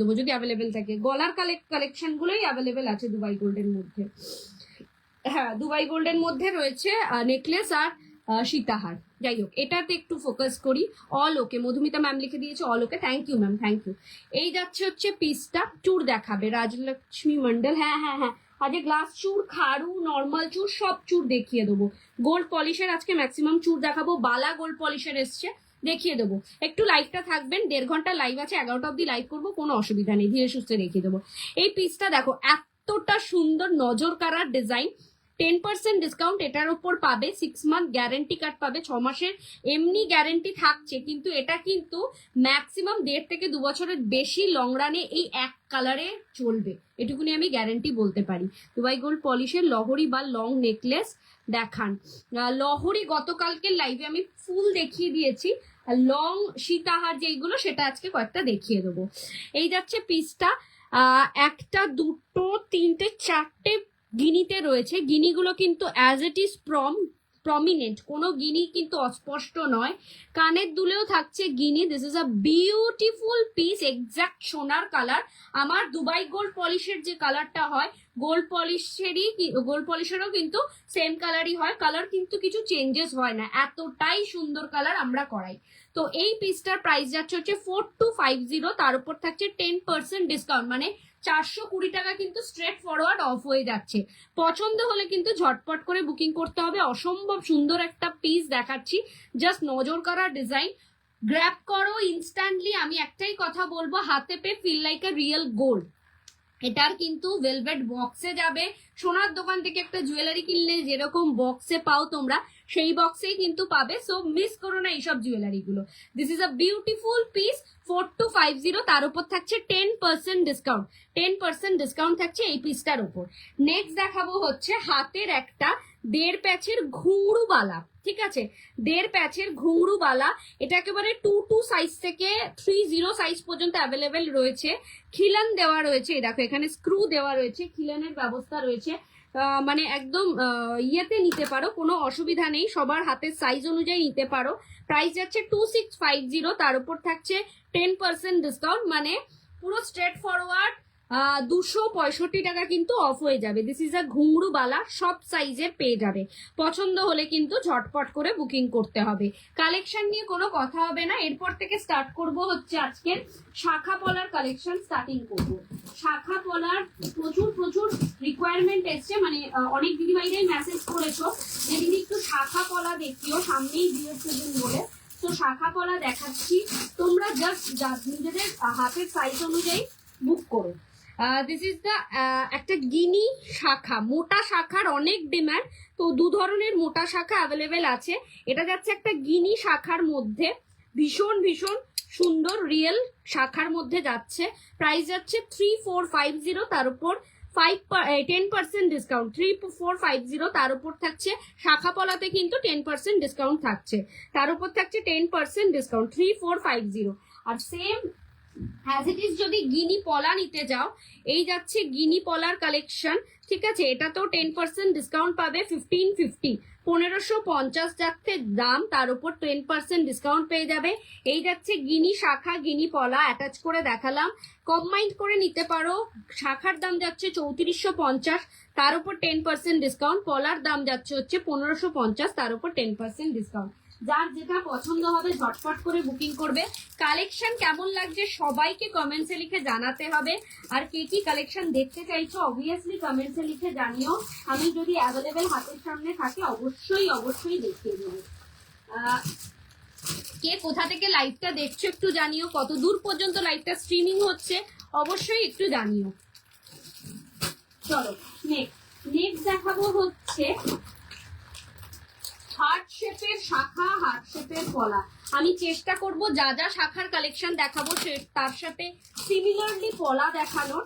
দেবো যদি অ্যাভেলেবেল থাকে। গলার কালেকশন গুলোই অ্যাভেলেবেল আছে দুবাই গোল্ডের মধ্যে। হ্যাঁ, দুবাই গোল্ডের মধ্যে রয়েছে নেকলেস আর সীতাহার। যাই হোক, এটাতে একটু ফোকাস করি। অল ওকে, মধুমিতা ম্যাম লিখে দিয়েছে all okay, thank you ma'am, thank you. এই যাচ্ছে হচ্ছে পিসটা, চূড় দেখাবে রাজলক্ষ্মী মন্ডল। হ্যাঁ হ্যাঁ হ্যাঁ, আজকে গ্লাস চূড়, খাড়ু, নর্মাল চূড়, সব চূড় দেখিয়ে দেবো। গোল্ড পলিশের আজকে ম্যাক্সিমাম চূড় দেখাবো। বালা গোল্ড পলিশের এসছে, দেখিয়ে দেবো। একটু লাইভটা থাকবেন, 1.5 ঘন্টা লাইভ আছে, 11টা অব্দি লাইভ করবো, কোনো অসুবিধা নেই, ধীরে সুস্থে দেখিয়ে দেবো। এই পিসটা দেখো, এতটা সুন্দর নজর কাড়ার ডিজাইন। 10% ডিসকাউন্ট এটার উপর পাবে, 6 মান্থ গ্যারেন্টি কার্ড পাবে, 6 মাসের এমনি গ্যারেন্টি থাকছে, কিন্তু এটা কিন্তু ম্যাক্সিমাম 1.5 থেকে 2 বছরের বেশি লং রানে এই এক কালারে চলবে, এটুকুনি আমি গ্যারেন্টি বলতে পারি। দুবাই গোল্ড পলিশের লহরি বা লং নেকলেস দেখান। লহরি গতকালকে লাইভে আমি ফুল দেখিয়ে দিয়েছি, আর লং সীতাহার যেইগুলো সেটা আজকে কয়েকটা দেখিয়ে দেবো। এই যাচ্ছে পিসটা, একটা, দুটো, তিনটে, চারটে গিনিতে রয়েছে। গিনিগুলো কিন্তু অ্যাজ ইট ইজ প্রমিনেন্ট, কোনো গিনি কিন্তু অস্পষ্ট নয়। কানের দুলেও থাকছে guinea. This is a beautiful piece, exact সোনার কালার। আমার দুবাই গোল্ড পলিশের যে কালারটা হয়, গোল্ড পলিশেরও কিন্তু সেম কালারই হয়, কালার কিন্তু কিছু চেঞ্জেস হয় না, এতটাই সুন্দর কালার আমরা করাই। তো এই পিসটার প্রাইস যাচ্ছে হচ্ছে 4250, তার উপর থাকছে 10% ডিসকাউন্ট, মানে 420 টাকা কিন্তু স্ট্রেট ফরওয়ার্ড অফ হয়ে যাচ্ছে। পছন্দ হলে কিন্তু ঝটপট করে বুকিং করতে হবে। অসম্ভব সুন্দর একটা পিস দেখাচ্ছি, জাস্ট নজর করা ডিজাইন, গ্র্যাব করো ইনস্ট্যান্টলি। আমি একটাই কথা বলবো, হাতে পে feel like a real gold. এটার কিন্তু ভেলভেট বক্সে যাবে। সোনার দোকান থেকে একটা জুয়েলারি কিনলে যেরকম বক্সে পাও তোমরা, সেই বক্সেই কিন্তু পাবে, সো মিস করো না এইসব জুয়েলারি গুলো। This is a beautiful piece, 4250, তার উপর থাকছে 10% ডিসকাউন্ট। 10% ডিসকাউন্ট থাকছে এই পিসটার উপর। নেক্সট দেখাবো হচ্ছে হাতের একটা 1.5 প্যাচের ঘুঙরু বালা, ঠিক আছে, 1.5 প্যাচের ঘুঙরু বালা। এটা একেবারে 22 সাইজ থেকে 30 সাইজ পর্যন্ত অ্যাভেলেবেল রয়েছে। খিলান দেওয়া রয়েছে, দেখো এখানে স্ক্রু দেওয়া রয়েছে, খিলানের ব্যবস্থা রয়েছে, মানে একদম ইয়েতে নিতে পারো, কোনো অসুবিধা নেই, সবার হাতের সাইজ অনুযায়ী নিতে পারো। প্রাইস যাচ্ছে 2650, তার উপর থাকছে 10% ডিসকাউন্ট, মানে পুরো স্ট্রেট ফরওয়ার্ড 265 টাকা কিন্তু অফ হয়ে যাবে। দিস ইজ আ ঘুংরু বালা, সব সাইজের পেয়ে যাবে। পছন্দ হলে কিন্তু ঝটপট করে বুকিং করতে হবে। কালেকশন নিয়ে কোনো কথা হবে না, এরপর থেকে স্টার্ট করব হচ্ছে আজকের শাখা পলার কালেকশন স্টার্টিং করব। শাখা পলার প্রচুর রিকোয়ারমেন্ট এসছে, মানে অনেক দিদিভাইরাই মেসেজ করেছো যে দিদি একটু শাখা পলা দেখিও, সামনেই বিয়ের সিজন বলে। তো শাখা পলা দেখাচ্ছি, তোমরা জাস্ট নিজেদের হাতের সাইজ অনুযায়ী বুক করো। দিস ইজ দ্য একটা গিনি শাখা, মোটা শাখার অনেক ডিমান্ড, তো 2 ধরনের মোটা শাখা অ্যাভেলেবেল আছে। এটা যাচ্ছে একটা গিনি শাখার মধ্যে, ভীষণ সুন্দর রিয়েল শাখার মধ্যে যাচ্ছে। প্রাইস যাচ্ছে 3450, তার উপর 10% ডিসকাউন্ট। 3450, তার উপর থাকছে শাখা পলাতে কিন্তু 10% ডিসকাউন্ট থাকছে, তার উপর থাকছে 10% ডিসকাউন্ট, 3450। আর সেম অ্যাজ ইট ইজ যদি গিনি পলা নিতে যাও, এই যাচ্ছে গিনি পলার কালেকশন, ঠিক আছে, এটা তো 10% ডিসকাউন্ট পাবে, 1550, 1550 যাচ্ছে দাম, তার উপর 10% ডিসকাউন্ট পেয়ে যাবে। এই যাচ্ছে গিনি শাখা, গিনি পলা অ্যাটাচ করে দেখালাম, কম্বাইন্ড করে নিতে পারো। শাখার দাম যাচ্ছে 3450, তার উপর 10% ডিসকাউন্ট, পলার দাম যাচ্ছে হচ্ছে 1550, তার উপর 10% ডিসকাউন্ট। যার যেটা পছন্দ হবে ঝটপট করে বুকিং করবে। কালেকশন কেমন লাগছে সবাইকে কমেন্টসে লিখে জানাতে হবে, আর কে কি কালেকশন দেখতে চাইছো অবভিয়াসলি কমেন্টসে লিখে জানিও। আমি যদি অ্যাভেলেবেল হাতের সামনে থাকে অবশ্যই দেখিয়ে দেবো। কে কোথা থেকে লাইভটা দেখছো একটু জানিও, কত দূর পর্যন্ত লাইভটা স্ট্রিমিং হচ্ছে অবশ্যই একটু জানিও। চলো নেক্সট দেখাবো হচ্ছে হার্ট শেপের শাখা, হার্ট শেপের পলা। আমি চেষ্টা করব যা শাখার কালেকশন দেখাবো তার সাথে সিমিলারলি পলা দেখানোর।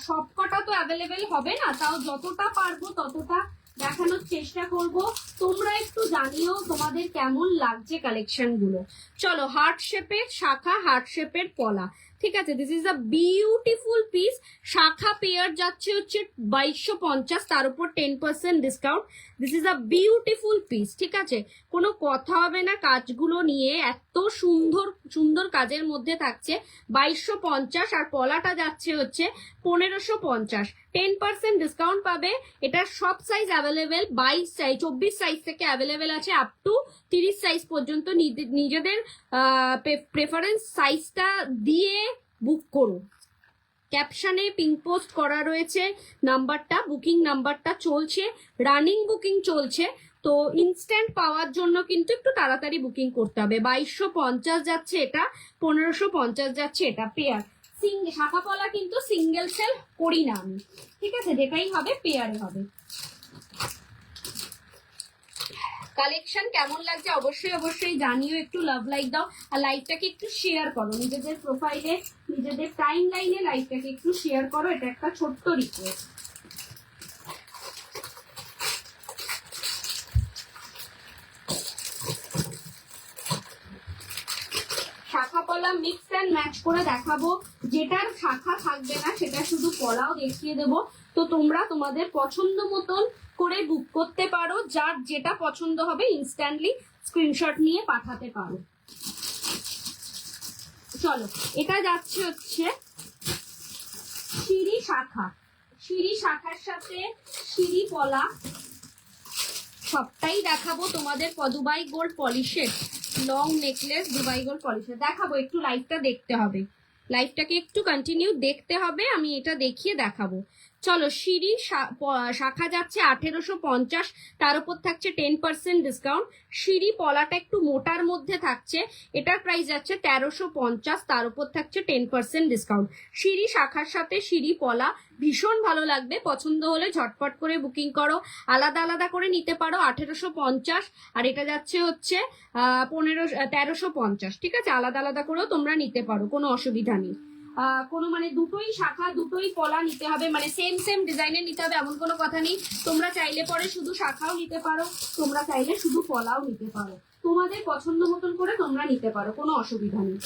সবকটা তো অ্যাভেলেবেল হবে না, তাও যতটা পারবো ততটা দেখানোর চেষ্টা করব। তোমরা একটু জানিও তোমাদের কেমন লাগছে কালেকশন গুলো। চলো, হার্ট শেপের শাখা, হার্ট শেপের পলা, ঠিক আছে, this is a beautiful piece. শাখা পেয়ার যাচ্ছে হচ্ছে 2250, তার উপর 10% discount. This is a beautiful piece, ঠিক আছে, কোনো কথা হবে না কাজগুলো নিয়ে, এত সুন্দর সুন্দর কাজের মধ্যে থাকছে। 2250 আর পলাটা যাচ্ছে হচ্ছে 1550, 10% ডিসকাউন্ট পাবে। এটার সব সাইজ অ্যাভেলেবেল, 22 সাইজ 24 সাইজ থেকে অ্যাভেলেবেল আছে আপ টু 30 সাইজ পর্যন্ত। নিজেদের প্রেফারেন্স সাইজটা দিয়ে বুক করুন। ক্যাপশনে পিন পোস্ট করা রয়েছে নাম্বারটা, বুকিং নাম্বারটা চলছে, রানিং বুকিং চলছে। তো ইনস্ট্যান্ট পাওয়ার জন্য কিন্তু একটু তাড়াতাড়ি বুকিং করতে হবে। 2250 যাচ্ছে এটা, 1550 যাচ্ছে এটা পেয়ার। শাখা পলা কিন্তু সিঙ্গেল সেল করি না আমি, ঠিক আছে, যেটাই হবে পেয়ারে হবে। কালেকশন কেমন লাগছে অবশ্যই অবশ্যই জানিও, একটু লাভ লাইক দাও আর লাইভটাকে একটু শেয়ার করো নিজেদের প্রোফাইলে, নিজেদের টাইম লাইনে লাইভটাকে একটু শেয়ার করো, এটা একটা ছোট্ট রিকোয়েস্ট। শাখা পলা মিক্স অ্যান্ড ম্যাচ করে দেখাবো, যেটার শাখা থাকবে না সেটা শুধু পলাও দেখিয়ে দেবো। তো তোমরা তোমাদের পছন্দ মতন করে বুক করতে পারো, যার যেটা পছন্দ হবে ইনস্ট্যান্টলি স্ক্রিনশট নিয়ে পাঠাতে পারো। চলো, এটা যাচ্ছে হচ্ছে সিঁড়ি শাখা, সিঁড়ি শাখার সাথে সিঁড়ি পলা সবটাই দেখাবো তোমাদের। দুবাই গোল্ড পলিশের লং নেকলেস, দুবাই গোল্ড পলিশের দেখাবো। একটু লাইভটা দেখতে হবে, লাইভটাকে একটু কন্টিনিউ দেখতে হবে, আমি এটা দেখিয়ে দেখাবো। চলো, সিঁড়ি শাখা যাচ্ছে 1850, তার উপর থাকছে 10% ডিসকাউন্ট। সিঁড়ি পলাটা একটু মোটার মধ্যে থাকছে, এটার প্রাইস যাচ্ছে 1350, তার উপর থাকছে 10% ডিসকাউন্ট। সিঁড়ি শাখার সাথে সিঁড়ি পলা ভীষণ ভালো লাগবে, পছন্দ হলে ঝটপট করে বুকিং করো। আলাদা আলাদা করে নিতে পারো 1850, আর এটা যাচ্ছে হচ্ছে 1350, ঠিক আছে, আলাদা আলাদা করেও তোমরা নিতে পারো, কোনো অসুবিধা নেই। কোনো মানে দুটোই শাখা দুটোই পলা নিতে হবে, মানে সেম সেম ডিজাইনের নিতে হবে এমন কোনো কথা নেই। তোমরা চাইলে পরে শুধু শাখাও নিতে পারো, তোমরা চাইলে শুধু পলাও নিতে পারো, তোমাদের পছন্দ মতন করে তোমরা নিতে পারো, কোনো অসুবিধা নেই।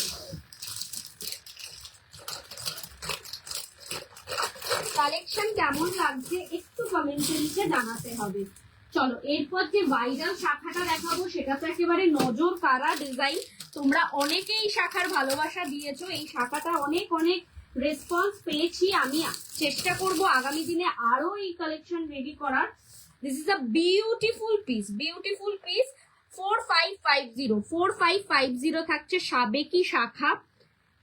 কালেকশন কেমন লাগছে একটু কমেন্টে নিচে জানাতে হবে। চলো, এরপর যে ভাইরাল শাখাটা দেখাবো সেটা তো একেবারে নজর কাড়া ডিজাইন। তোমরা অনেকেই এই শাখার ভালোবাসা দিয়েছো, এই শাখাটা অনেক অনেক রেসপন্স পেয়েছি। আমি চেষ্টা করব আগামী দিনে আরো এই কালেকশন রেডি করার। This is a beautiful piece, beautiful piece. 4550 থাকছে সাবেকি শাখা,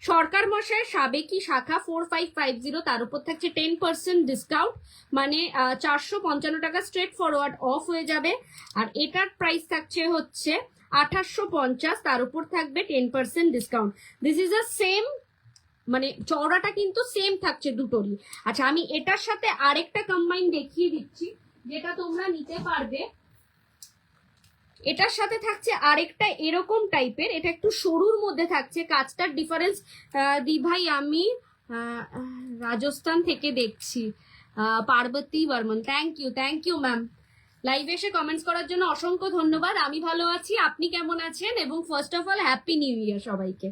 সরকার মশাই সাবেকি শাখা 4550, তার উপর থাকছে 10% ডিসকাউন্ট, মানে 455 টাকা স্ট্রেট ফরওয়ার্ড অফ হয়ে যাবে। আর এটার প্রাইস থাকছে হচ্ছে 2850, তার উপর থাকবে 10% discount. This is a same, মানে চওড়াটা কিন্তু সেম থাকছে দুটোরই। আচ্ছা, আমি এটার সাথে আরেকটা কম্বাইন দেখিয়ে দিচ্ছি যেটা তোমরা নিতে পারবে। এটার সাথে থাকছে আরেকটা এরকম টাইপের, এটা একটু সরুর মধ্যে থাকছে, কাজটার ডিফারেন্স। দি ভাই আমি রাজস্থান থেকে দেখছি, Parbati Barman, thank you ma'am. লাইভে এসে কমেন্টস করার জন্য অসংখ্য ধন্যবাদ। আমি ভালো আছি, আপনি কেমন আছেন? এবং first of all happy new year সবাইকে।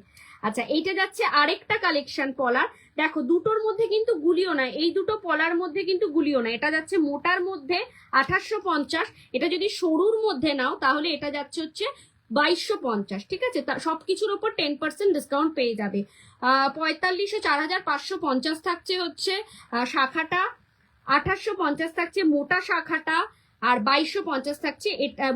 আচ্ছা, এইটা যাচ্ছে আরেকটা কালেকশন পলার। দেখো, দুটোর মধ্যে কিন্তু গুলিও নাই, এই দুটো পলার মধ্যে কিন্তু গুলিও নাই। এটা যাচ্ছে মোটার মধ্যে 2850, এটা যদি সরুর মধ্যে নাও তাহলে এটা যাচ্ছে হচ্ছে 2250, ঠিক আছে, সবকিছুর উপর 10% ডিসকাউন্ট পেয়ে যাবে। 45,4550 থাকছে হচ্ছে শাখাটা, 2850 থাকছে মোটা শাখাটা, আর 2250 থাকছে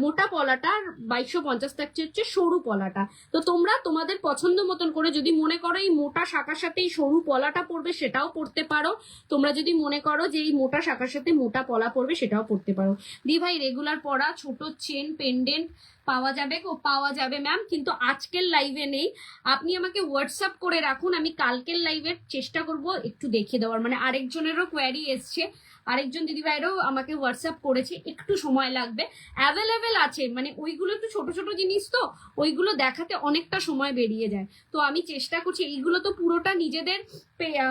মোটা পলাটা, আর 2250 থাকছে হচ্ছে সরু পলাটা। তো তোমরা তোমাদের পছন্দ মতন করে, যদি মনে করো এই মোটা শাখার সাথে এই সরু পলাটা পড়বে সেটাও পড়তে পারো, তোমরা যদি মনে করো যে এই মোটা শাখার সাথে মোটা পলা পড়বে সেটাও পড়তে পারো। দি ভাই, রেগুলার পরা ছোট চেন পেন্ডেন্ট পাওয়া যাবে? পাওয়া যাবে ম্যাম, কিন্তু আজকের লাইভে নেই। আপনি আমাকে হোয়াটসঅ্যাপ করে রাখুন, আমি কালকের লাইভের চেষ্টা করব একটু দেখিয়ে দেওয়ার। মানে আরেকজনেরও কোয়ারি এসছে, আরেকজন দিদিভাইরাও আমাকে হোয়াটসঅ্যাপ করেছে, একটু সময় লাগবে। অ্যাভেলেবেল আছে, মানে ওইগুলো একটু ছোট ছোট জিনিস তো ওইগুলো দেখাতে অনেকটা সময় বেরিয়ে যায়। তো আমি চেষ্টা করছি, এইগুলো তো পুরোটা নিজেদের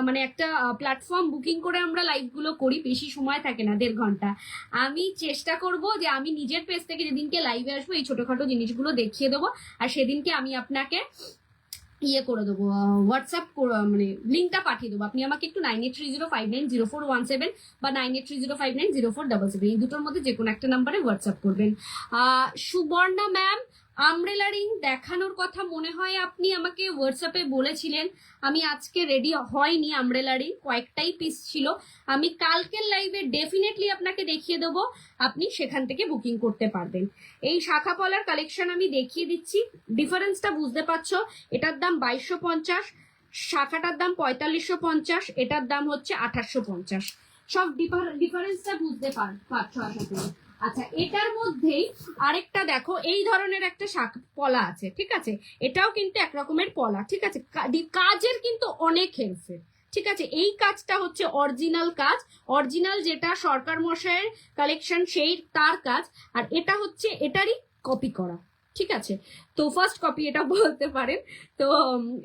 মানে একটা প্ল্যাটফর্ম বুকিং করে আমরা লাইভগুলো করি, বেশি সময় থাকে না, 1.5 ঘন্টা। আমি চেষ্টা করব যে আমি নিজের পেজ থেকে যেদিনকে লাইভে আসবো এই ছোটখাটো জিনিসগুলো দেখিয়ে দেবো, আর সেদিনকে আমি আপনাকে ইয়ে করে দেবো, হোয়াটসঅ্যাপ মানে লিঙ্কটা পাঠিয়ে দেবো। আপনি আমাকে একটু 9830590417 বা 9830590477 এই দুটোর মধ্যে যে কোনো একটা নাম্বারে হোয়াটসঅ্যাপ করবেন। সুবর্ণা ম্যাম, আমব্রেলা রিং দেখানোর কথা মনে হয় আপনি আমাকে হোয়াটসঅ্যাপে বলেছিলেন, আমি আজকে রেডি হয়নি। আমব্রেলা রিং কয়েকটাই পিস ছিল, আমি কালকের লাইভে ডেফিনেটলি আপনাকে দেখিয়ে দেবো, আপনি সেখান থেকে বুকিং করতে পারবেন। এই শাখা পলার কালেকশন আমি দেখিয়ে দিচ্ছি, ডিফারেন্সটা বুঝতে পারছো। এটার দাম 2250, শাখাটার দাম 4550, এটার দাম হচ্ছে 2850। সব ডিফারেন্সটা বুঝতে পারছো আশা করি। আচ্ছা, এটার মধ্যেই আরেকটা দেখো, এই ধরনের একটা শাখা পলা আছে, ঠিক আছে, এটাও কিন্তু এক রকমের পলা, ঠিক আছে, কাজের কিন্তু অনেক হেরফের, ঠিক আছে। এই কাজটা হচ্ছে অরিজিনাল কাজ, অরিজিনাল যেটা সরকার মশাইয়ের কালেকশন সেই তার কাজ, আর এটা হচ্ছে এটারই কপি করা, ঠিক আছে। তো ফার্স্ট কপি এটা বলতে পারেন। তো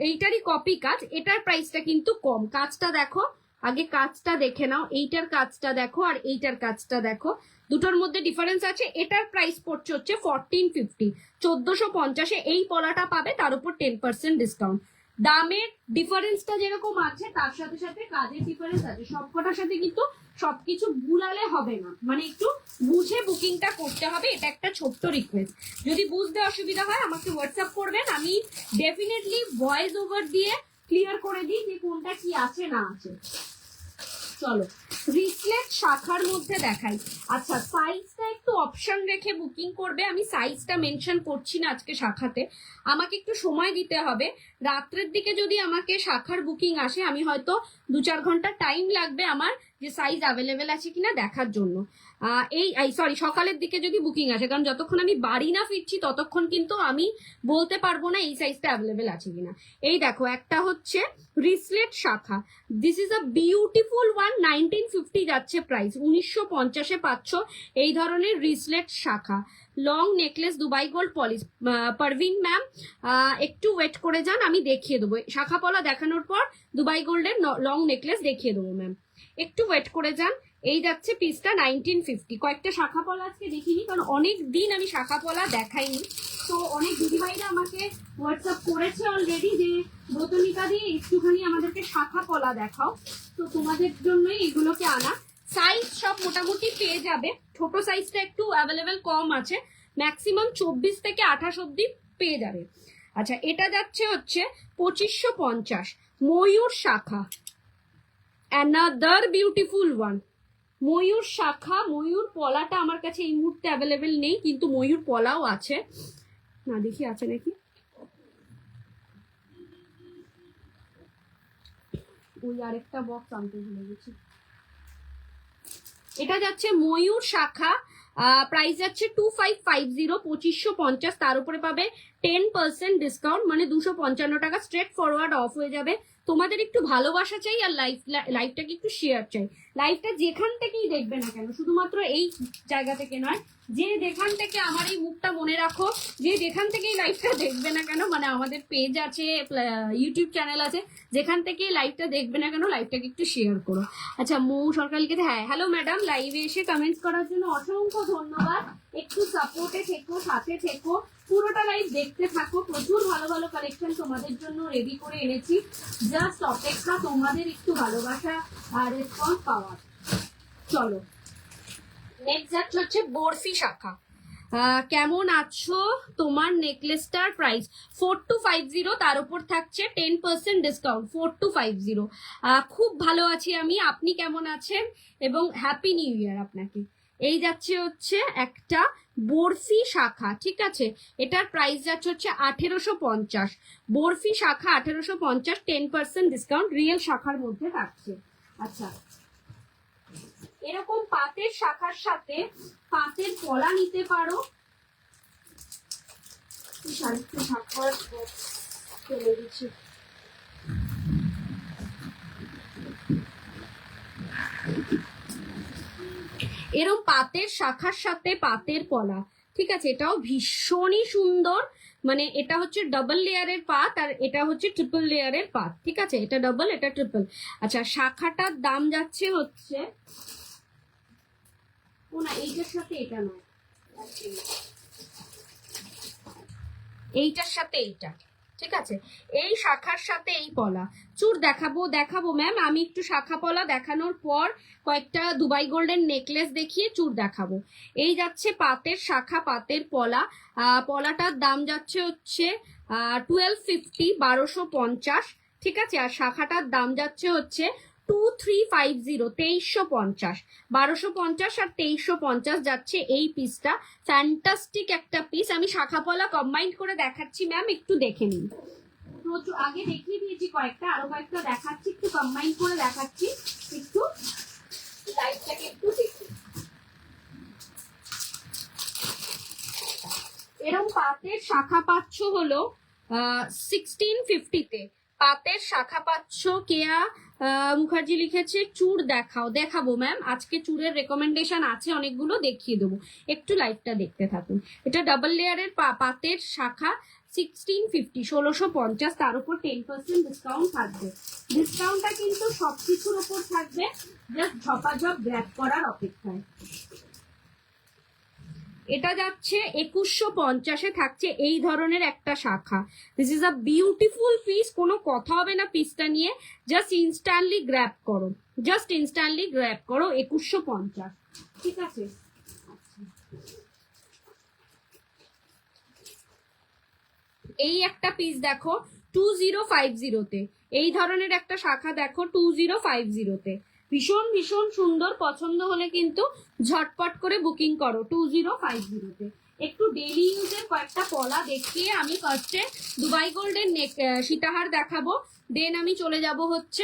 এইটারই কপি কাজ, এটার প্রাইসটা কিন্তু কম। কাজটা দেখো, আগে কাজটা দেখে নাও, এইটার কাজটা দেখো আর এইটার কাজটা দেখো, দুটোর মধ্যে ডিফারেন্স আছে। এটার প্রাইস পড়ছে হচ্ছে 1450, 1450-এ এই পলাটা পাবে, তার উপর 10% ডিসকাউন্ট। দামের ডিফারেন্সটা যেরকম আছে তার সাথে সাথে কাজের ডিফারেন্স আছে, সবকটার সাথে কিন্তু সবকিছু ভুলালে হবে না, মানে একটু বুঝে বুকিংটা করতে হবে, এটা একটা ছোট্ট রিকোয়েস্ট। যদি বুঝতে অসুবিধা হয় আমাকে হোয়াটসঅ্যাপ করবেন, আমি ডেফিনেটলি ভয়েস ওভার দিয়ে ক্লিয়ার করে দিই যে কোনটা কি আছে না আছে। চলো রিসলেট শাখার মধ্যে দেখাই। আচ্ছা, সাইজটা একটু অপশন রেখে বুকিং করবে, আমি সাইজটা মেনশন করছি না আজকে শাখাতে, আমাকে একটু সময় দিতে হবে। রাত্রের দিকে যদি আমাকে শাখার বুকিং আসে, আমি হয়তো 2-4 ঘন্টা টাইম লাগবে আমার যে সাইজ অ্যাভেলেবেল আছে কিনা দেখার জন্য। সরি, সকালের দিকে যদি বুকিং আসে, কারণ যতক্ষণ আমি বাড়ি না ফিরছি ততক্ষণ কিন্তু আমি বলতে পারবো না এই সাইজটা অ্যাভেলেবেল আছে কিনা। এই দেখো, একটা হচ্ছে রিসলেট শাখা, this is a beautiful one, 1950 যাচ্ছে প্রাইস, 1950-এ পাচ্ছ এই ধরনের রিসলেট শাখা। Long necklace, Dubai gold polish. Parvin ma'am একটু ওয়েট করে যান, আমি দেখিয়ে দেবো। শাখা পলা দেখানোর পর দুবাই গোল্ডের লং নেকলেস দেখিয়ে দেবো ম্যাম, একটু ওয়েট করে যান। এই যাচ্ছে পিসটা 1950। কয়েকটা শাখা পলা আজকে দেখিনি, কারণ অনেক দিন আমি শাখা পলা দেখাইনি। তো অনেক দিদিভাইরা আমাকে হোয়াটসঅ্যাপ করেছে অলরেডি যে ব্রতনিকা দিয়ে একটুখানি আমাদেরকে শাখা পলা দেখাও, তো তোমাদের জন্যই এগুলোকে আনা। সাইজ সব মোটামুটি পেয়ে যাবে, ছোট সাইজটা একটু অ্যাভেলেবেল কম আছে, ম্যাক্সিমাম 24 থেকে 28 অব্দি পেয়ে যাবে। আচ্ছা, এটা যাচ্ছে হচ্ছে 2550, ময়ূর শাখা, অ্যানাদার বিউটিফুল ওয়ান। ময়ূর শাখা, ময়ূর পলাটা আমার কাছে এই মুহূর্তে অ্যাভেলেবেল নেই, কিন্তু ময়ূর পলাও আছে, না দেখি আছে নাকি। ওই আরেকটা বক্স আনতে ভুলে গেছি। এটা যাচ্ছে ময়ূর শাখা, প্রাইস যাচ্ছে 2550, 2550, তার উপরে পাবে 10% ডিসকাউন্ট, মানে 255 টাকা স্ট্রেট ফরওয়ার্ড অফ হয়ে যাবে। তোমাদের একটু ভালোবাসা চাই আর লাইভটাকে একটু শেয়ার চাই। লাইভটা যেখান থেকেই দেখবে না কেন, শুধুমাত্র এই জায়গা থেকে নয়, যে যেখান থেকে আমার এই মুখটা মনে রাখো, যে যেখান থেকেই লাইভটা দেখবে না কেন, মানে আমাদের পেজ আছে, ইউটিউব চ্যানেল আছে, যেখান থেকে লাইভটা দেখবে না কেন লাইভটাকে একটু শেয়ার করো। আচ্ছা, মৌ সরকার লিখেছে, হ্যাঁ হ্যালো ম্যাডাম, লাইভে এসে কমেন্টস করার জন্য অসংখ্য ধন্যবাদ। একটু সাপোর্টে থেকো, সাথে থেকো, পুরোটা লাইভ দেখতে থাকো, প্রচুর ভালো ভালো কালেকশন তোমাদের জন্য রেডি করে এনেছি, জাস্ট অপেক্ষা তোমাদের একটু ভালোবাসা আর রেসপন্স পাওয়ার। চলো নেক্সট যাচ্ছে হচ্ছে বরফি শাখা। কেমন আছো? তোমার নেকলেসটার প্রাইস 4250, তার উপর থাকছে 10% ডিসকাউন্ট, 4250। খুব ভালো আছি আমি, আপনি কেমন আছেন? এবং হ্যাপি নিউ ইয়ার আপনাকে। এই যাচ্ছে হচ্ছে একটা বরফি শাখা, ঠিক আছে, এটার প্রাইস যাচ্ছে হচ্ছে 1850, বরফি শাখা 1850, 10% ডিসকাউন্ট রিয়েল শাখার মধ্যে থাকছে। আচ্ছা, এরকম পাতের শাখার সাথে পাতের পলা নিতে পারো। এরকম পাতের শাখার সাথে পাতের পলা, ঠিক আছে, এটাও ভীষণই সুন্দর, মানে এটা হচ্ছে ডাবল লেয়ারের পাত আর এটা হচ্ছে ট্রিপল লেয়ারের পাত, ঠিক আছে, এটা ডাবল এটা ট্রিপল। আচ্ছা, শাখাটার দাম যাচ্ছে হচ্ছে, ও না এইটার সাথে এটা নয়, এইটার সাথে এইটা, ঠিক আছে, এই শাখার সাথে এই পলা চূড় দেখাবো ম্যাম। আমি একটু শাখা পলা দেখানোর পর কয়েকটা দুবাই গোল্ডেন নেকলেস দেখিয়ে চূড় দেখাবো। এই যাচ্ছে পাতের শাখা, পাতের পলা। পলাটার দাম যাচ্ছে হচ্ছে 1250, 1250। ঠিক আছে, আর শাখাটার দাম যাচ্ছে হচ্ছে 2350, 2350। 1250 আর 2350 যাচ্ছে এই পিসটা। ফ্যান্টাস্টিক একটা পিস। আমি শাখা পলা কম্বাইন করে দেখাচ্ছি ম্যাম, একটু দেখে নিন। প্রচুর আগে দেখিয়ে দিয়েছি কয়েকটা, আরো কয়েকটা দেখাচ্ছি, একটু কম্বাইন করে দেখাচ্ছি। একটু লাইটটাকে একটু দেখুন। এরকম পাতের শাখা পাচ্ছ হলো 1650-তে। পাতের শাখা পাচ্ছ। কেয়া মুখার্জি লিখেছে চূড় দেখাবো ম্যাম। আজকে চূড়ের রেকমেন্ডেশন আছে অনেকগুলো, দেখিয়ে দেবো। একটু লাইটটা দেখতে থাকুন। এটা ডাবল লেয়ারের পাতের শাখা, 1650, 1650। তার উপর 10% ডিসকাউন্ট থাকবে। ডিসকাউন্টটা কিন্তু সবকিছুর উপর থাকবে, জাস্ট ঝপাঝপ গ্র্যাব করার অপেক্ষায়। এটা যাচ্ছে 2150-এ, থাকছে এই ধরনের একটা শাখা। This is a beautiful piece, কোনো কথা হবে না পিসটা নিয়ে। জাস্ট ইনস্ট্যান্টলি গ্র্যাব করো, 2150। ঠিক আছে, এই একটা পিস দেখো 2050-তে। এই ধরনের একটা শাখা দেখো 2050-তে। ভীষণ ভীষণ সুন্দর। পছন্দ হলে কিন্তু ঝটপট করে বুকিং করো 2050-তে। একটু ডেলি ইউজের কয়েকটা পলা দেখিয়ে আমি ফার্স্টে দুবাই গোল্ডের সীতাহার দেখাবো, দেন আমি চলে যাব হচ্ছে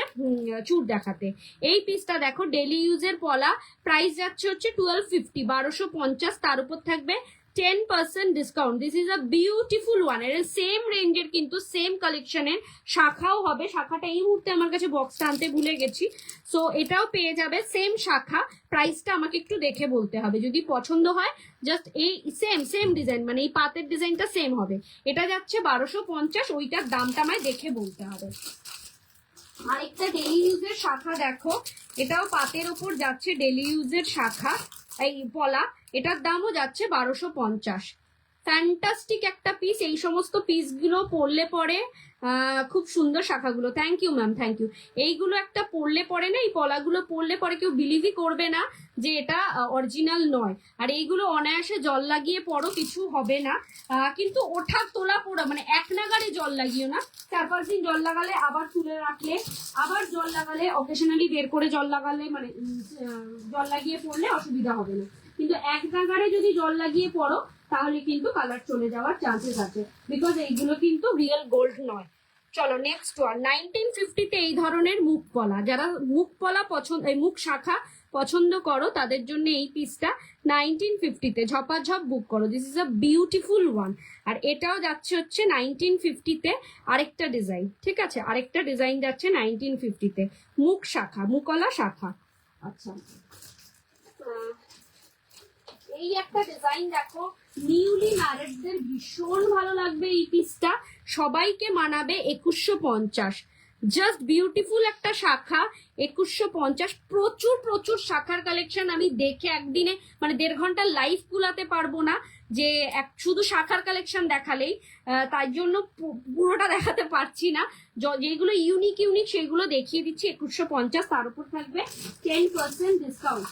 চূড় দেখাতে। এই পিসটা দেখো ডেলি ইউজের পলা, প্রাইস যাচ্ছে হচ্ছে 1250, 1250। তার উপর থাকবে 10% discount. This is a beautiful one. এর সেম রেঞ্জের কিন্তু সেম কালেকশনের শাখাও হবে। শাখাটা এই মুহূর্তে আমার কাছে বক্সটা আনতে ভুলে গেছি, সো এটাও পেয়ে যাবে সেম শাখা। প্রাইসটা আমাকে একটু দেখে বলতে হবে, যদি পছন্দ হয় জাস্ট এই সেম ডিজাইন, মানে এই পাতের ডিজাইনটা সেম হবে। এটা যাচ্ছে 1250, ওইটার দামটা আমায় দেখে বলতে হবে। আরেকটা ডেলি ইউজের শাখা দেখো, এটাও পাতের ওপর যাচ্ছে ডেলি ইউজের শাখা, এই পলা। এটার দামও যাচ্ছে 1250। ফ্যান্টাস্টিক একটা পিস। এই সমস্ত পিসগুলো পরলে পরে খুব সুন্দর শাখাগুলো। Thank you ma'am, thank you. এইগুলো একটা পরলে পরে না, এই পলাগুলো পরলে পরে কেউ বিলিভই করবে না যে এটা অরিজিনাল নয়। আর এইগুলো অনায়াসে জল লাগিয়ে পরো, কিছু হবে না। কিন্তু ওঠা তোলা পোড়া মানে এক নাগারে জল লাগিও না। 4-5 দিন জল লাগালে, আবার তুলে রাখলে, আবার জল লাগালে, অকেশনালি বের করে জল লাগালে, মানে জল লাগিয়ে পড়লে অসুবিধা হবে না। কিন্তু এক নাগারে যদি জল লাগিয়ে পড়ো তাহলে কিন্তু কালার চলে যাওয়ার চান্সেস আছে, বিকজ এইগুলো কিন্তু রিয়েল গোল্ড নয়। চলো নেক্সট ওয়ান। 1950-তে এই ধরনের মুখ পলা, যারা মুখ পলা পছন্দ, এই মুখ শাখা পছন্দ করো তাদের জন্য এই পিসটা 1950-তে। ঝপাঝপ বুক করো। This is a beautiful one. আর এটাও যাচ্ছে হচ্ছে 1950-তে। আরেকটা ডিজাইন, ঠিক আছে, আরেকটা ডিজাইন যাচ্ছে 1950-তে। মুখ শাখা, মুকলা শাখা। আচ্ছা, এই একটা ডিজাইন দেখো, নিউলি ম্যারিডদের ভীষণ ভালো লাগবে এই পিসটা, সবাইকে মানাবে। 2150, জাস্ট বিউটিফুল একটা শাখা। 2150। প্রচুর প্রচুর শাখার কালেকশন আমি দেখে একদিনে মানে 1.5 ঘন্টা লাইভ কুলাতে পারবো না, যে শুধু শাখার কালেকশন দেখালেই। তাই জন্য পুরোটা দেখাতে পারছি না। যেগুলো ইউনিক সেগুলো দেখিয়ে দিচ্ছি 2150। তার উপর থাকবে 10% ডিসকাউন্ট।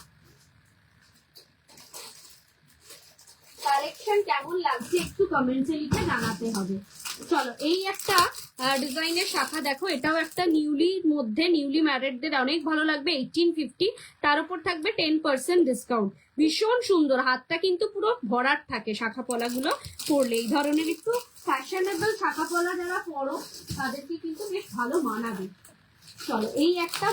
কালেকশন কেমন লাগছে একটু কমেন্টসে লিখে জানাতে হবে। চলো, এই একটা ডিজাইনের শাখা দেখো, এটাও একটা নিউলি ম্যারিডদের অনেক ভালো লাগবে। 1850, তার উপর থাকবে 10% ডিসকাউন্ট। ভীষণ সুন্দর, হাতটা কিন্তু পুরো ভরাট থাকে শাখা পলাগুলো পরলে। এই ধরনের একটু ফ্যাশনেবল শাখা পলা যারা পরো তাদেরকে কিন্তু বেশ ভালো মানাবে। চলো, এই একটা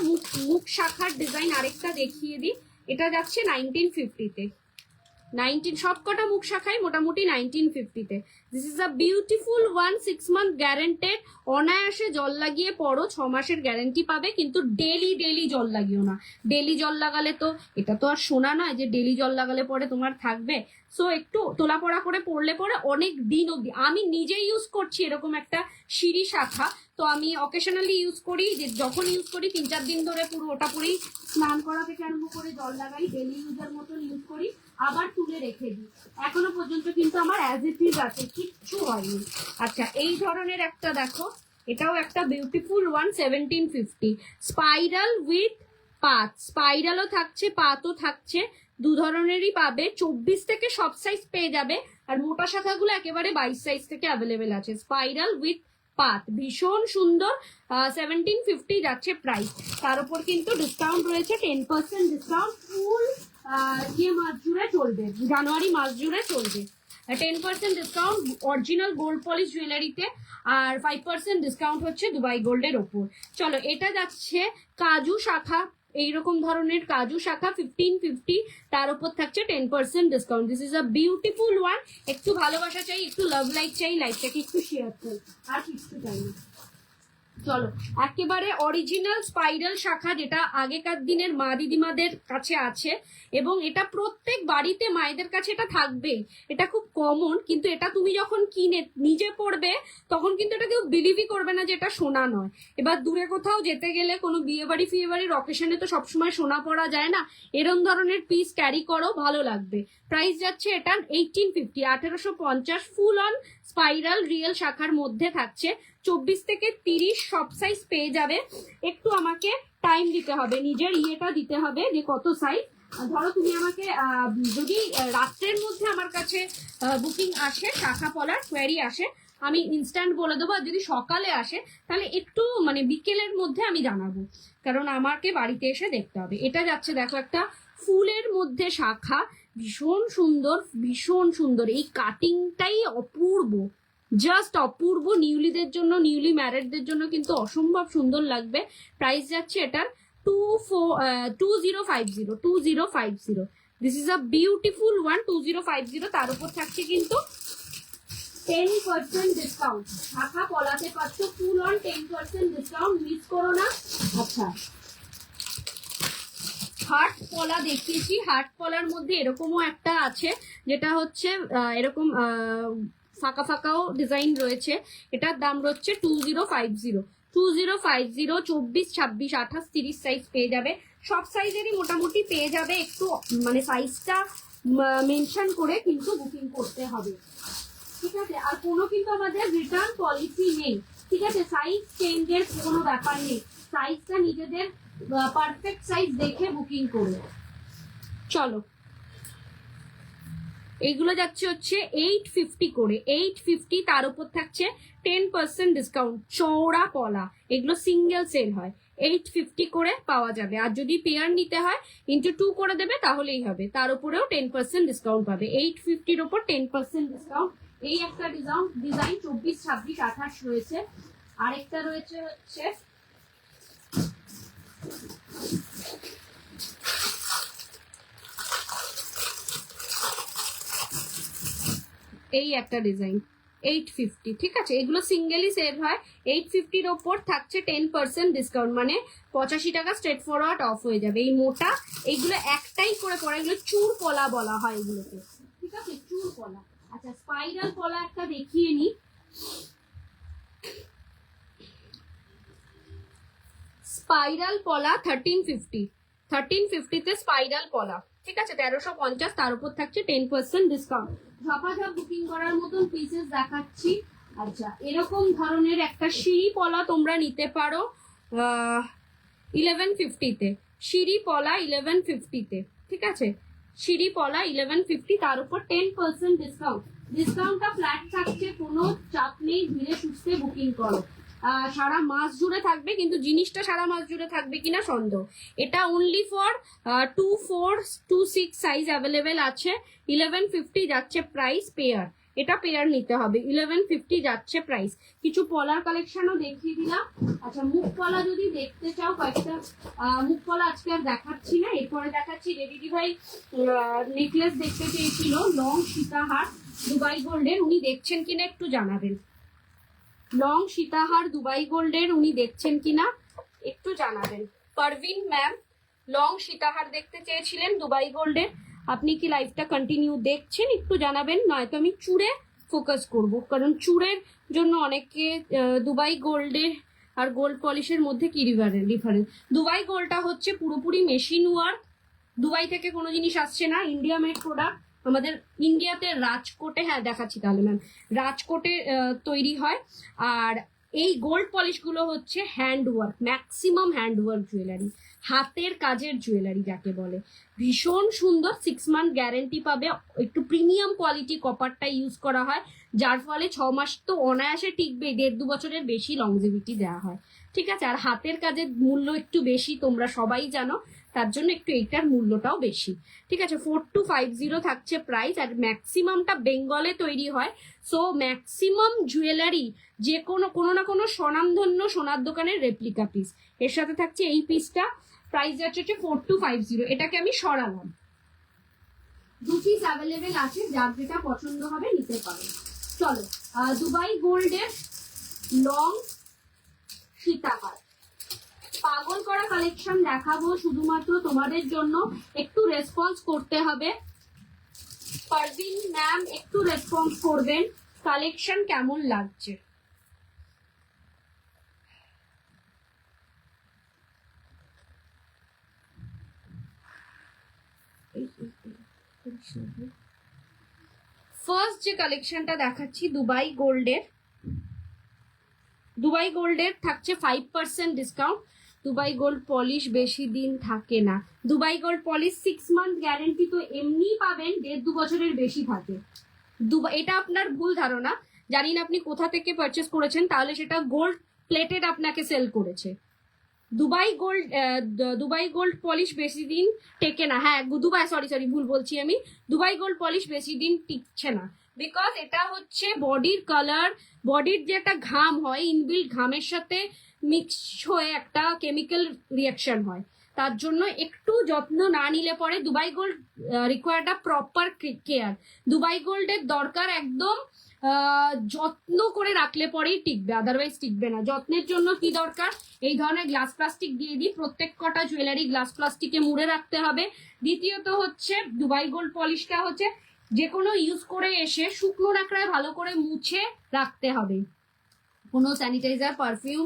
মুখ শাখার ডিজাইন আরেকটা দেখিয়ে দিই। এটা যাচ্ছে 1950-তে। সবকটা মুখ শাখাই মোটামুটি 1950-তে। This is a beautiful one. 6 month guaranteed. অনায়াসে জল লাগিয়ে পড়ো, 6 মাসের গ্যারেন্টি পাবে। কিন্তু ডেলি জল লাগিও না। ডেলি জল লাগালে তো, এটা তো আর সোনা নয় যে ডেলি জল লাগালে পরে তোমার থাকবে। সো একটু তোলা পড়া করে পরলে পরে অনেক দিন অবধি, আমি নিজেই ইউজ করছি এরকম একটা সিঁড়ি শাখা, তো আমি অকেশনালি ইউজ করি, যে যখন ইউজ করি 3-4 দিন ধরে পুরো ওটা পরেই স্নান করা থেকে আরম্ভ করে জল লাগাই, ডেলি ইউজের মতন ইউজ করি, আবার তুলে রেখে দিই, এখনো পর্যন্ত কিন্তু আমার অ্যাজ ইট ইজ আছে, কিচ্ছু হয়নি। আচ্ছা এই ধরনের একটা দেখো, এটাও একটা বিউটিফুল ওয়ান, 1750, স্পাইরাল উইথ পাত, স্পাইরালও থাকছে পাতও থাকছে, দু ধরনেরই পাবে। 24 থেকে সব সাইজ পেয়ে যাবে, আর মোটা শাখাগুলো একেবারে 22 সাইজ থেকে অ্যাভেলেবেল আছে। স্পাইরাল উইথ পাত, ভীষণ সুন্দর, 1750 যাচ্ছে প্রাইস। তার উপর কিন্তু ডিসকাউন্ট রয়েছে, 10% ডিসকাউন্ট ফুল মাস জুড়ে চলবে, জানুয়ারি মাস জুড়ে চলবে। 10% ডিসকাউন্ট অরিজিনাল গোল্ড পলিশ জুয়েলারিতে, আর 5% ডিসকাউন্ট হচ্ছে দুবাই গোল্ডের ওপর। চলো এটা যাচ্ছে কাজু শাখা, এইরকম ধরনের কাজু শাখা 1550, তার উপর থাকছে 10% discount. This is a beautiful one. একটু ভালোবাসা চাই, একটু লাভ লাইক চাই, লাইফটাকে একটু শেয়ার চাই, আর কিছু চাই না। চলো একেবারে অরিজিনাল স্পাইরাল শাখা, যেটা আগেকার দিনের মা দিদিমাদের কাছে আছে, এবং এটা প্রত্যেক বাড়িতে মায়েদের কাছে এটা থাকবেই, এটা খুব কমন। কিন্তু এটা তুমি যখন কিনে নিজে পড়বে তখন কিন্তু এটা কেউ বিলিভই করবে না যে এটা সোনা নয়। এবার দূরে কোথাও যেতে গেলে কোনো বিয়ে বাড়ি ফিয়ে বাড়ির অকেশনে তো সবসময় সোনা পরা যায় না, এরম ধরনের পিস ক্যারি করো, ভালো লাগবে। প্রাইস যাচ্ছে এটা 1850, 1850, ফুল অন স্পাইরাল রিয়েল শাখার মধ্যে থাকছে। 24 থেকে 30 সব সাইজ পেয়ে যাবে। একটু আমাকে টাইম দিতে হবে, নিজের ইয়েটা দিতে হবে যে কত সাইজ। ধরো তুমি আমাকে যদি রাত্রের মধ্যে আমার কাছে বুকিং আসে, শাখা পলার কোয়ারি আসে, আমি ইনস্ট্যান্ট বলে দেবো। আর যদি সকালে আসে তাহলে একটু মানে বিকেলের মধ্যে আমি জানাবো, কারণ আমাকে বাড়িতে এসে দেখতে হবে। এটা যাচ্ছে দেখো একটা ফুলের মধ্যে শাখা, ভীষণ সুন্দর, ভীষণ সুন্দর, এই কাটিংটাই অপূর্ব, জাস্ট অপূর্ব। নিউলিদের জন্য, নিউলি ম্যারেডদের জন্য কিন্তু অসম্ভব সুন্দর লাগবে। প্রাইস যাচ্ছে এটার 2050। This is a beautiful one, 2050। তার উপর থাকছে কিন্তু 10% ডিসকাউন্ট। শাখা পলাতে পাচ্ছ ফুল অন 10% ডিসকাউন্ট, মিস করো না। আচ্ছা হার্ট পলা দেখিয়েছি, হার্ট পলার মধ্যে এরকমও একটা আছে, যেটা হচ্ছে এরকম ফাঁকা ফাঁকাও ডিজাইন রয়েছে। এটার দাম হচ্ছে 2050। 24, 26, 28, 30 সাইজ পেয়ে যাবে, সব সাইজেরই মোটামুটি পেয়ে যাবে। একটু মানে সাইজটা মেনশন করে কিন্তু বুকিং করতে হবে, ঠিক আছে? আর কোনো কিন্তু আমাদের রিটার্ন পলিসি নেই, ঠিক আছে? সাইজ চেঞ্জের কোনো ব্যাপার নেই, সাইজটা নিজেদের পারফেক্ট সাইজ দেখে বুকিং করো। চলো এইগুলো যাচ্ছে হচ্ছে 850 করে, 850। তার উপর থাকছে 10% ডিসকাউন্ট, চওড়া পলা, এগুলো সিঙ্গেল সেল হয়, 850 করে পাওয়া যাবে। আর যদি পেয়ার নিতে হয় ইন্টু 2 করে দেবে তাহলেই হবে, তার উপরেও 10% ডিসকাউন্ট পাবে। 850-র উপর 10% ডিসকাউন্ট। এই একটা ডিজাইন 24, 26, 28 রয়েছে। আরেকটা রয়েছে হচ্ছে এই একটা ডিজাইন 850, ঠিক আছে? এগুলো সিঙ্গেলই সেল হয়। 850-র ওপর থাকছে 10% ডিসকাউন্ট, মানে 85 টাকা স্ট্রেট ফরওয়ার্ড অফ হয়ে যাবে। এই মোটা এইগুলো একটাই করে পড়া, এগুলো চুর পলা বলা হয় এগুলোকে, ঠিক আছে? চুর পলা। আচ্ছা স্পাইরাল পলা একটা দেখিয়ে নি। স্পাইরাল পলা 1350 তে স্পাইরাল পলা, ঠিক আছে? 1350। তার উপর থাকছে 10% ডিসকাউন্ট। ঝপাঝপ বুকিং করার মতন পিসেস দেখাচ্ছি। আচ্ছা এরকম ধরনের একটা সিঁড়ি পলা তোমরা নিতে পারো 1150 তে, সিঁড়ি পলা 1150 তে, ঠিক আছে? সিঁড়ি পলা 1150, তার উপর 10% ডিসকাউন্ট। ডিসকাউন্টটা ফ্ল্যাট থাকছে, কোনো চাপ নেই, ধীরে সুস্থে বুকিং করো। সারা মাস জুড়ে থাকবে, কিন্তু জিনিসটা সারা মাস জুড়ে থাকবে কিনা সন্দেহ। এটা অনলি ফর 24, 26 সাইজ অ্যাভেলেবেল আছে। 1150 যাচ্ছে প্রাইস পেয়ার, এটা পেয়ার নিতে হবে। 1150 যাচ্ছে প্রাইস। কিছু পলার কালেকশনও দেখিয়ে দিলাম। আচ্ছা মুখ পলা যদি দেখতে চাও, কয়েকটা মুখ পলা আজকে আর দেখাচ্ছি না, এরপরে দেখাচ্ছি। রেডি ভাই নেকলেস দেখতে চেয়েছিল, লং সীতাহার দুবাই গোল্ডের, উনি দেখছেন কিনা একটু জানাবেন। লং সীতাহার দুবাই গোল্ডের উনি দেখছেন কিনা একটু জানাবেন। পারভিন ম্যাম লং সীতাহার দেখতে চেয়েছিলেন দুবাই গোল্ডের, আপনি কি লাইভটা কন্টিনিউ দেখছেন একটু জানাবেন, নয়তো আমি চূড়ে ফোকাস করব, কারণ চূড়ের জন্য অনেকে দুবাই গোল্ডে আর গোল্ড পলিশের মধ্যে কি ডিফারেন্স। দুবাই গোল্ডটা হচ্ছে পুরোপুরি মেশিন ওয়ার্ক, দুবাই থেকে কোনো জিনিস আসছে না, ইন্ডিয়া মেড প্রোডাক্ট, আমাদের ইন্ডিয়াতে রাজকোটে, হ্যাঁ দেখাচ্ছি তাহলে ম্যাম, রাজকোটে তৈরি হয়। আর এই গোল্ড পলিশগুলো হচ্ছে হ্যান্ডওয়ার্ক, ম্যাক্সিমাম হ্যান্ডওয়ার্ক জুয়েলারি, হাতের কাজের জুয়েলারি যাকে বলে। ভীষণ সুন্দর, 6 মান্থ গ্যারেন্টি পাবে, একটু প্রিমিয়াম কোয়ালিটি কপারটা ইউজ করা হয়, যার ফলে 6 মাস তো অনায়াসে টিকবে, 1.5-2 বছরের বেশি লংজিভিটি দেওয়া হয়, ঠিক আছে। আর হাতের কাজের মূল্য একটু বেশি, তোমরা সবাই জানো, তার জন্য একটু এইটার মূল্যটাও বেশি, ঠিক আছে। 4250 থাকছে প্রাইস, আর ম্যাক্সিমামটা বেঙ্গলে তৈরি হয়। সো ম্যাক্সিমাম জুয়েলারি যে কোনো না কোনো স্বনামধন্য সোনার দোকানের রেপ্লিকা পিস, এর সাথে থাকছে এই পিসটা, প্রাইস যাচ্ছে 4250। এটাকে আমি সরালাম, 2 পিস অ্যাভেলেবেল আছে, যার যেটা পছন্দ হবে নিতে পারো। চলো দুবাই গোল্ডের লং সীতাহার, পাগল করা কালেকশন দেখাবো শুধুমাত্র তোমাদের জন্য, একটু রেসপন্স করতে হবে। পারভিন ম্যাম একটু রেসপন্স করবেন, কালেকশন কেমন লাগছে। ফার্স্ট যে কালেকশনটা দেখাচ্ছি দুবাই গোল্ডের থাকছে 5% ডিসকাউন্ট। দুবাই গোল্ড পলিশ বেশি দিন থাকে না, Dubai gold polish 6 month guarantee তো এমনি পাবেন, 1.5-2 বছরের বেশি থাকে। এটা আপনার ভুল ধারণা, জানি না আপনি কোথা থেকে পারচেস করেছেন, তাহলে সেটা গোল্ড প্লেটেড আপনাকে সেল করেছে। দুবাই গোল্ড পলিশ বেশি দিন টেকে না, হ্যাঁ সরি ভুল বলছি আমি, দুবাই গোল্ড পলিশ বেশি দিন টিকছে না, বিকজ এটা হচ্ছে বডির কালার, বডির যে একটা ঘাম হয়, ইনবিল্ট ঘামের সাথে মিক্স হয়ে একটা কেমিক্যাল রিয়াকশন হয়, তার জন্য একটু যত্ন না নিলে পরে দুবাই গোল্ড রিকোয়ার্ড আ প্রপার কেয়ার। দুবাই গোল্ডের দরকার একদম যত্ন করে রাখলে পরেই টিকবে, আদারওয়াইজ টিকবে না। যত্নের জন্য কি দরকার, এই ধরনের গ্লাস প্লাস্টিক দিয়ে দিই, প্রত্যেক কটা জুয়েলারি গ্লাস প্লাস্টিকে মুড়ে রাখতে হবে। দ্বিতীয়ত হচ্ছে দুবাই গোল্ড পলিশটা হচ্ছে যে কোনো ইউজ করে এসে শুকনো নাকড়ায় ভালো করে মুছে রাখতে হবে, কোনো স্যানিটাইজার, পারফিউম,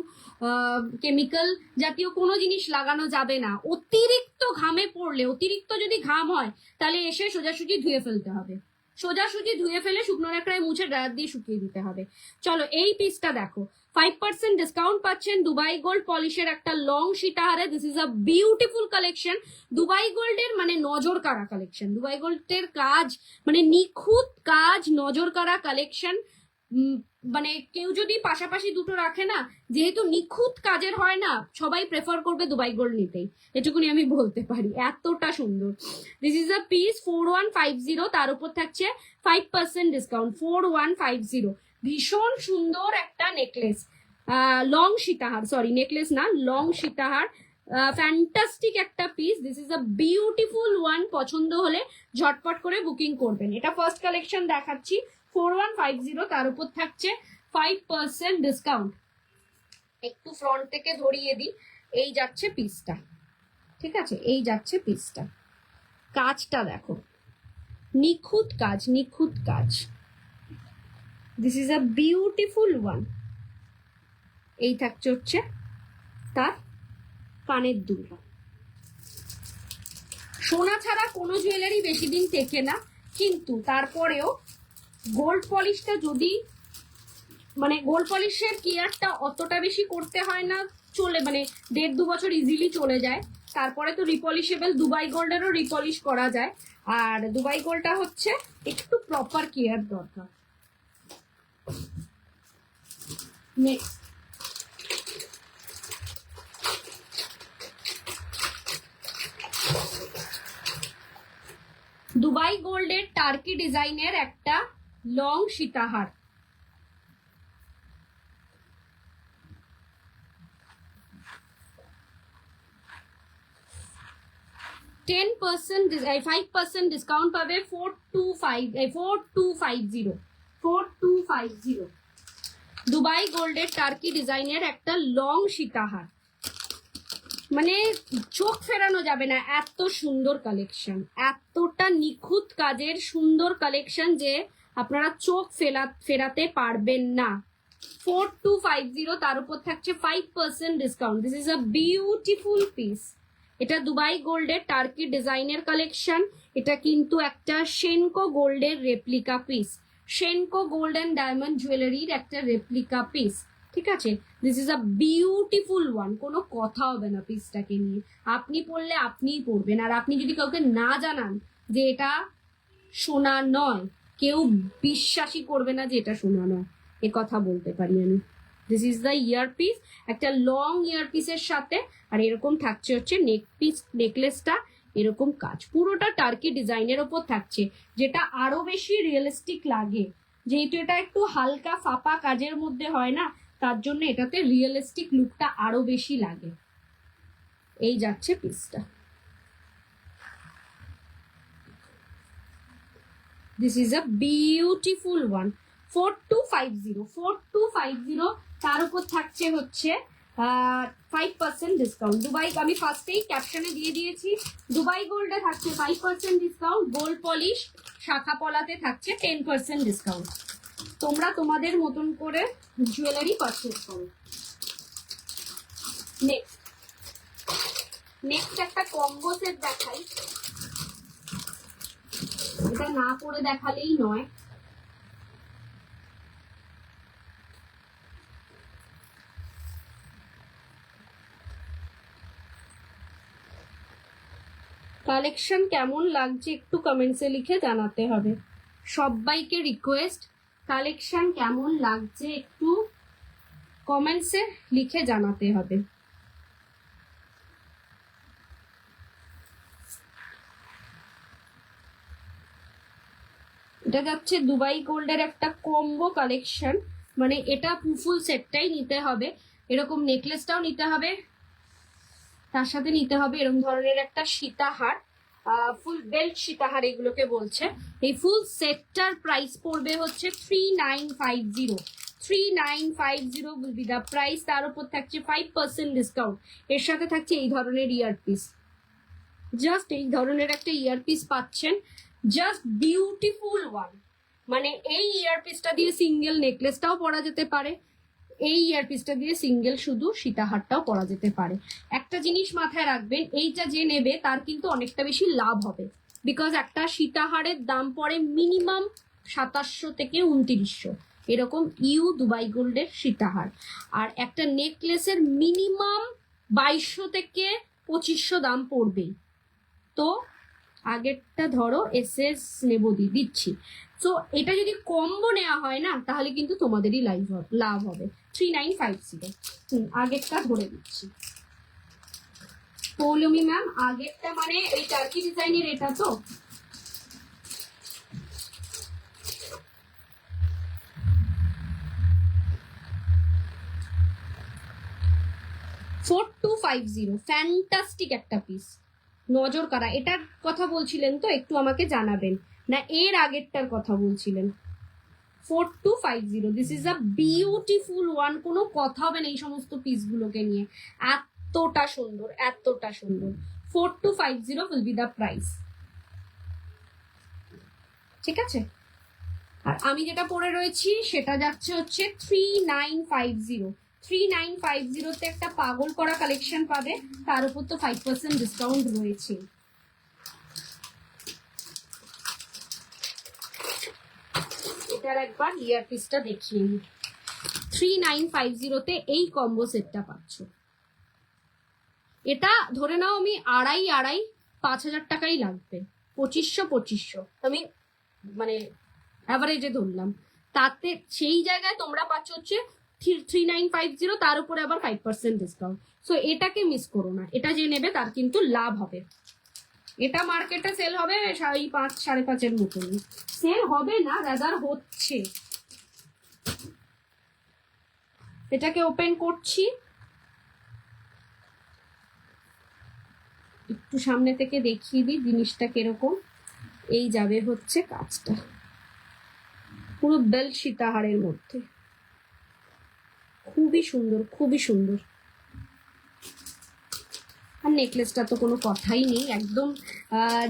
কেমিক্যাল জাতীয় কোনো জিনিস লাগানো যাবে না। অতিরিক্ত ঘামে পড়লে, অতিরিক্ত যদি ঘাম হয় তাহলে এসে সোজাসুজি ধুয়ে ফেলতে হবে, সোজাসুজি ধুয়ে ফেলে শুকনো নাকড়ায় মুছে ড্রায়ার দিয়ে শুকিয়ে দিতে হবে। চলো এই পিসটা দেখো, 5% ডিসকাউন্ট পাচ্ছেন দুবাই গোল্ড পলিশের একটা লং সীতাহারে। This is a beautiful collection, Dubai গোল্ডের মানে নজর কাড়া কালেকশন, দুবাই গোল্ডের কাজ মানে নিখুঁত কাজ, নজর কাড়া কালেকশন। মানে কেউ যদি পাশাপাশি দুটো রাখে না, যেহেতু নিখুঁত কাজের হয় না, সবাই প্রেফার করবে দুবাই গোল্ড নিতেই, এটুকুনি আমি বলতে পারি, এতটা সুন্দর। দিস ইজ আ পিস 4150, তার উপর থাকছে 5% ডিসকাউন্ট, 4150। ভীষণ সুন্দর একটা নেকলেস, লং সীতাহার, সরি নেকলেস না, লং সীতাহার, ফ্যান্টাস্টিক একটা piece. This is a beautiful one, পছন্দ হলে ঝটপট করে বুকিং করবেন। এটা ফার্স্ট কালেকশন দেখাচ্ছি, 4150, তার উপর থাকছে 5% ডিসকাউন্ট। একটু ফ্রন্ট থেকে ধরিয়ে দিই, এই যাচ্ছে পিসটা, ঠিক আছে, এই যাচ্ছে পিসটা, কাজটা দেখো, নিখুঁত কাজ, নিখুঁত কাজ। This is a beautiful one. এই থাকছে হচ্ছে তার কানের দুল। সোনা ছাড়া কোনো জুয়েলারি বেশি দিন টেকে না, কিন্তু তারপরেও গোল্ড পলিশটা যদি মানে গোল্ড পলিশের কেয়ারটা অতটা বেশি করতে হয় না, চলে মানে 1.5-2 বছর ইজিলি চলে যায়। তারপরে তো রিপলিশেবল, দুবাই গোল্ডেরও রিপলিশ করা যায়, আর দুবাই গোল্ডটা হচ্ছে একটু প্রপার কেয়ার দরকার। নেক্সট দুবাই গোল্ডের টার্কি ডিজাইনের একটা লং সীতাহার, 5% ডিসকাউন্ট পাবে, 4250। দুবাই গোল্ডের টার্কি ডিজাইনের একটা লং সীতাহার, মানে চোখ ফেরানো যাবে না, এত সুন্দর কালেকশন, এতটা নিখুঁত কাজের সুন্দর কালেকশন যে আপনারা চোখ ফেরাতে পারবেন না। 4250, তার উপর থাকছে 5% discount. This is a beautiful piece. এটা দুবাই গোল্ডের টার্কি ডিজাইনের কালেকশন। এটা কিন্তু একটা সেনকো গোল্ডের replica piece, Senco gold and diamond জুয়েলারির একটা রেপ্লিকা পিস। ঠিক আছে, this is a beautiful one, কোনো কথা হবে না পিসটাকে নিয়ে। আপনি পরলে আপনিই পরবেন, আর আপনি যদি কাউকে না জানান যে এটা সোনা নয়, কেউ বিশ্বাসই করবে না যে এটা সোনা নয়, এ কথা বলতে পারি আমি। দিস ইজ দ্য ইয়ারপিস, একটা লং ইয়ারপিসের সাথে, আর এরকম থাকছে হচ্ছে নেকলেসটা এরকম কাজ, পুরোটা টার্কি ডিজাইনের ওপর থাকছে, যেটা আরো বেশি রিয়েলিস্টিক লাগে। যেহেতু এটা একটু হালকা ফাপা কাজের মধ্যে হয় না, তার জন্য এটাতে রিয়েলিস্টিক লুকটা আরো বেশি লাগে। এই যাচ্ছে পিসটা। This is a beautiful one. 4250, তার উপর থাকছে হচ্ছে 5% ডিসকাউন্ট। দুবাই, আমি ফার্স্টেই ক্যাপশনে দিয়ে দিয়েছি, দুবাই গোল্ডে থাকছে 5% ডিসকাউন্ট, গোল্ড পলিশ শাখা পলাতে থাকছে 10% ডিসকাউন্ট। তোমরা তোমাদের মতন করে জুয়েলারি পারচেজ করো। নেক্সট একটা কম্বো সেট দেখাই, এটা না করে দেখালেই নয়। কালেকশন কেমন লাগছে একটু কমেন্টসে লিখে জানাতে হবে। সবাইকে রিকোয়েস্ট, কালেকশন কেমন লাগছে একটু কমেন্টসে লিখে জানাতে হবে। এটা যাচ্ছে দুবাই গোল্ডের একটা কম্বো কালেকশন, মানে এটা ফুল সেটটাই নিতে হবে। এরকম নেকলেসটাও নিতে হবে, তার সাথে নিতে হবে এরকম ধরনের একটা সীতাহার, ফুল বেল্ট সীতাহার এগুলোকে বলছে। এই ফুল সেটটার প্রাইস পড়বে হচ্ছে 3950। 3950 উইল বি দ্য প্রাইস। তার উপর থাকছে 5% ডিসকাউন্ট। এর সাথে থাকছে এই ধরনের ইয়ারপিস, জাস্ট এই ধরনের একটা ইয়ারপিস পাচ্ছেন, জাস্ট বিউটিফুল ওয়ান। মানে এই ইয়ারপিসটা দিয়ে সিঙ্গেল নেকলেসটাও পরা যেতে পারে, এই ইয়ারপিসটা দিয়ে সিঙ্গেল শুধু সীতাহারটাও পরা যেতে পারে। একটা জিনিস মাথায় রাখবেন, এইটা যে নেবে তার কিন্তু অনেকটা বেশি লাভ হবে, বিকজ একটা সীতাহারের দাম পড়ে মিনিমাম 2700 থেকে 2900 এরকম দুবাই গোল্ডের সীতাহার, আর একটা নেকলেসের মিনিমাম 2200 থেকে 2500 দাম পড়বেই। তো আগেরটা ধরো এসএস নেবো দিচ্ছি, তো এটা যদি কম্বো নেওয়া হয় না তাহলে কিন্তু তোমাদেরই লাভ হবে। 3950, আগেরটা ধরে দিচ্ছি। পৌলমি ম্যাম, আগেরটা মানে এই টার্কি ডিজাইনের এটা তো? ফ্যান্টাস্টিক একটা পিস, নজর কাড়া। এটার কথা বলছিলেন তো, একটু আমাকে জানাবেন, না এর আগেরটার কথা বলছিলেন? 4250, this is a beautiful one, কোনো কথা হবে না এই সমস্ত পিসগুলোকে নিয়ে, এতটা সুন্দর, এতটা সুন্দর। 4250 উইল বি দ্য প্রাইস। ঠিক আছে, আর আমি যেটা পরে রয়েছি সেটা যাচ্ছে হচ্ছে 3950। 3950 একটা পাগল করা কালেকশন পাবে, তার উপর তো 5% ডিসকাউন্ট রয়েছে। এটার একবার ইয়ারপিসটা দেখিয়ে নিই। 3950 এই কম্বো সেটটা পাচ্ছ। এটা ধরে নাও আমি আড়াই 5000 টাকাই লাগবে, 2500 আমি মানে অ্যাভারেজে ধরলাম, তাতে সেই জায়গায় তোমরা পাচ্ছ হচ্ছে 3950, তার উপরে আবার 5% ডিসকাউন্ট। সো এটাকে মিস করো না, এটা যে নেবে তার কিন্তু লাভ হবে। এটা মার্কেটে সেল হবে 5.5-5.5 মতন, সেল হবে না, রাদার হচ্ছে। এটাকে ওপেন করছি, একটু সামনে থেকে দেখিয়ে দিই জিনিসটা কিরকম। এই যাবে হচ্ছে কাজটা, পুরো বেল্ট সীতাহারের মধ্যে, খুবই সুন্দর, খুবই সুন্দর। আর নেকলেসটা তো কোনো কথাই নেই, একদম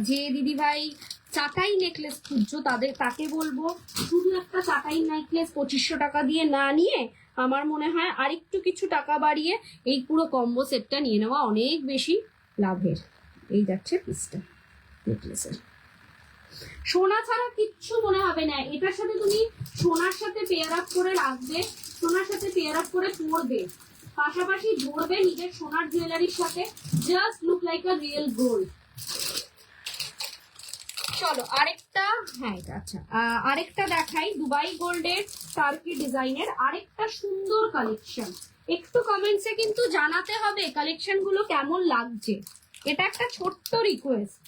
যে দিদিভাই চাটাই নেকলেস খুঁজছো তাকে বলবো শুধু একটা চাটাই নেকলেস 2500 টাকা দিয়ে না নিয়ে আমার মনে হয় আরেকটু কিছু টাকা বাড়িয়ে এই পুরো কম্বো সেটটা নিয়ে নেওয়া অনেক বেশি লাভের। এই যাচ্ছে পিসটা নেকলেসের। সোনা ছাড়া কিচ্ছু মনে হবে না, এটার সাথে তুমি সোনার সাথে পেয়ার আপ করে রাখবে, সোনার সাথে পেয়ার আপ করে পরবে, পাশাপাশি ধরবে নিজের সোনার জুয়েলারির সাথে, just look like a real gold. চলো আরেকটা, হ্যাঁ এটা আচ্ছা, আরেকটা দেখাই দুবাই গোল্ডের টার্কি ডিজাইনের আরেকটা সুন্দর কালেকশন। একটু কমেন্টসে কিন্তু জানাতে হবে কালেকশন গুলো কেমন লাগছে, এটা একটা ছোট্ট রিকোয়েস্ট,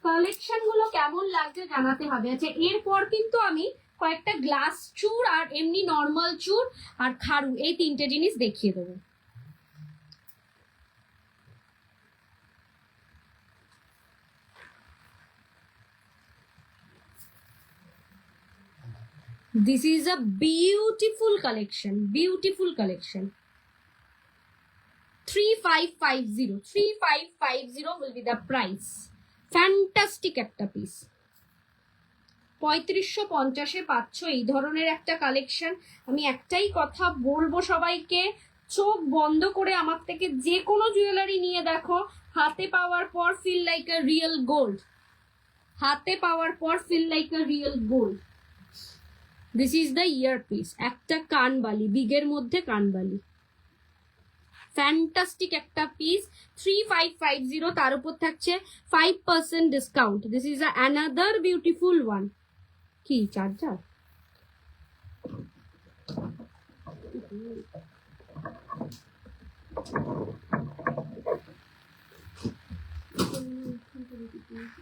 কালেকশন গুলো কেমন লাগছে জানাতে হবে। আচ্ছা এরপর কিন্তু আমি কয়েকটা গ্লাস চূড় আর এমনি নর্মাল চূড় আর খাড়ু এই তিনটে জিনিস দেখিয়ে দেবো। This is a beautiful collection, beautiful collection. 3550 will be the price. Fantastic একটা পিস। 3550-এ পাচ্ছ এই ধরনের একটা কালেকশন। আমি একটাই কথা বলবো সবাইকে, চোখ বন্ধ করে আমার থেকে যে কোনো জুয়েলারি নিয়ে দেখো, হাতে পাওয়ার পর feel like a real gold, হাতে পাওয়ার পর feel like a real gold. This is the earpiece, একটা কানবালি, বিগের মধ্যে কানবালি, ফ্যান্টাস্টিক একটা পিস। 3550, তার উপর থাকছে 5% discount. This is another beautiful one. কি চার্জার?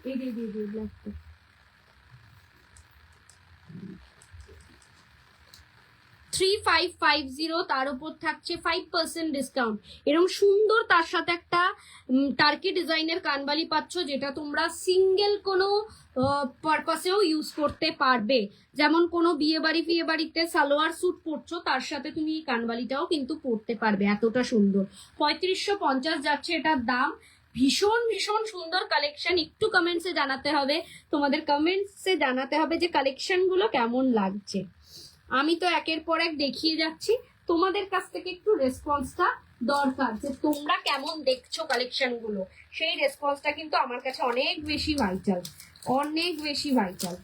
এই 3550, তার উপর থাকছে 5% ডিসকাউন্ট। এরকম সুন্দর তার সাথে একটা টার্কি ডিজাইনের কানবালি পাচ্ছ, যেটা তোমরা সিঙ্গেল কোনো পারপাসেও ইউজ করতে পারবে। যেমন কোনো বিয়ে বাড়িতে সালোয়ার স্যুট পরছো, তার সাথে তুমি এই কানবালিটাও কিন্তু পরতে পারবে, এতটা সুন্দর। 3550 যাচ্ছে এটার দাম। ভীষণ ভীষণ সুন্দর কালেকশন। একটু কমেন্টসে জানাতে হবে, তোমাদের কমেন্টসে জানাতে হবে যে কালেকশন গুলো কেমন লাগছে। আমি তো একের পর এক দেখিয়ে যাচ্ছি, তোমাদের কাছ থেকে একটু রেসপন্সটা দরকার, যে তোমরা কেমন দেখছো কালেকশন গুলো, সেই রেসপন্সটা কিন্তু আমার কাছে অনেক বেশি ভাইটাল, অনেক বেশি ভাইটাল।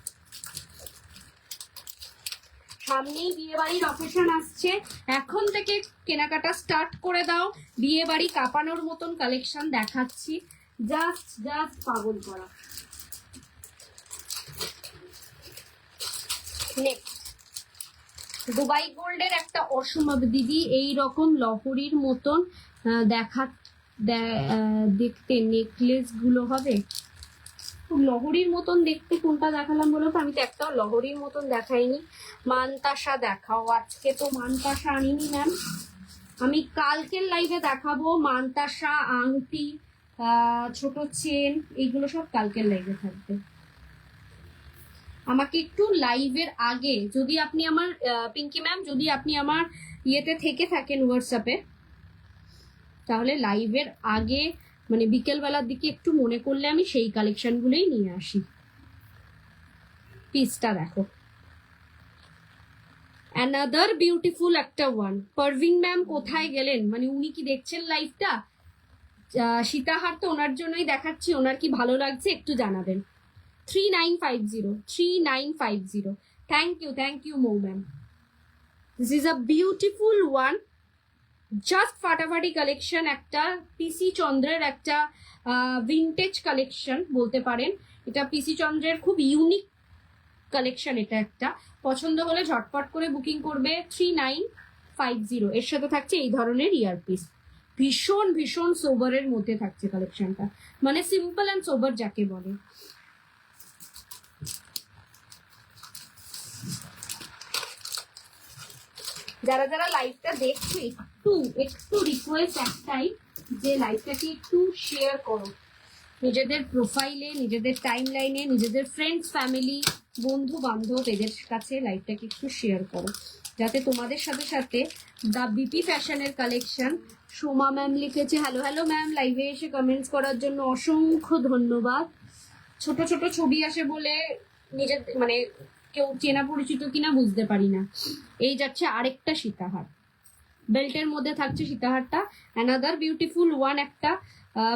সামনেই বিয়ে বাড়ির অকেশন আসছে, এখন থেকে কেনাকাটা স্টার্ট করে দাও। বিয়ে বাড়ি কাঁপানোর মতন কালেকশন দেখাচ্ছি, জাস্ট পাগল করা। নেক্সট দুবাই গোল্ডের একটা অসম্ভব দিদি, এই রকম লহরির মতন দেখতে নেকলেস গুলো হবে। লহরির মতন দেখতে কোনটা দেখালাম বলো তো? আমি তো একটাও লহরির মতন দেখাইনি। মানতাসা দেখাও। আজকে তো মানতাসা আনিনি ম্যাম, আমি কালকের লাইভে দেখাবো। মানতাসা, আংটি, ছোট চেন, এইগুলো সব কালকের লাইভে থাকবে। আমাকে একটু লাইভের আগে, যদি আপনি আমার পিঙ্কি ম্যাম, যদি আপনি আমার ইয়েতে থেকে থাকেন হোয়াটসঅ্যাপে, তাহলে লাইভের আগে মানে বিকেলবেলার দিকে একটু মনে করলে আমি সেই কালেকশনগুলোই নিয়ে আসি। পিসটা দেখো, অ্যানাদার বিউটিফুল একটা ওয়ান। পারভিন ম্যাম কোথায় গেলেন? মানে উনি কি দেখছেন লাইভটা? সীতাহার তো ওনার জন্যই দেখাচ্ছি, ওনার কি ভালো লাগছে একটু জানাবেন। 3950, thank you Mou ma'am. This is a beautiful one, just ফাটাফাটি কালেকশন। একটা পিসি চন্দ্রের একটা ভিনটেজ কালেকশন বলতে পারেন। এটা পিসি চন্দ্রের খুব ইউনিক কালেকশন। এটা একটা পছন্দ হলে ঝটপট করে বুকিং করবে। 3950, এর সাথে থাকছে এই ধরনের ইয়ারপিস। ভীষণ ভীষণ সোবারের মধ্যে থাকছে কালেকশনটা, মানে সিম্পল অ্যান্ড সোবার যাকে বলে। যারা যারা লাইভটা দেখছো, একটু রিকোয়েস্ট একটাই, যে লাইভটাকে একটু শেয়ার করো নিজেদের প্রোফাইলে, নিজেদের টাইম লাইনে, নিজেদের ফ্রেন্ডস, ফ্যামিলি, বন্ধু বান্ধব, এদের কাছে লাইভটাকে একটু শেয়ার করো। যাতে তোমাদের সাথে সাথে দ্য বিপি ফ্যাশনের কালেকশন। সোমা ম্যাম লিখেছে হ্যালো হ্যালো ম্যাম, লাইভে এসে কমেন্টস করার জন্য অসংখ্য ধন্যবাদ। ছোট ছোট ছবি আসে বলে নিজের মানে কেউ চেনা পরিচিত কিনা বুঝতে পারি না। এই যাচ্ছে আরেকটা সীতাহার, বেল্টের মধ্যে থাকছে সীতাহারটা। অ্যানাদার বিউটিফুল ওয়ান একটা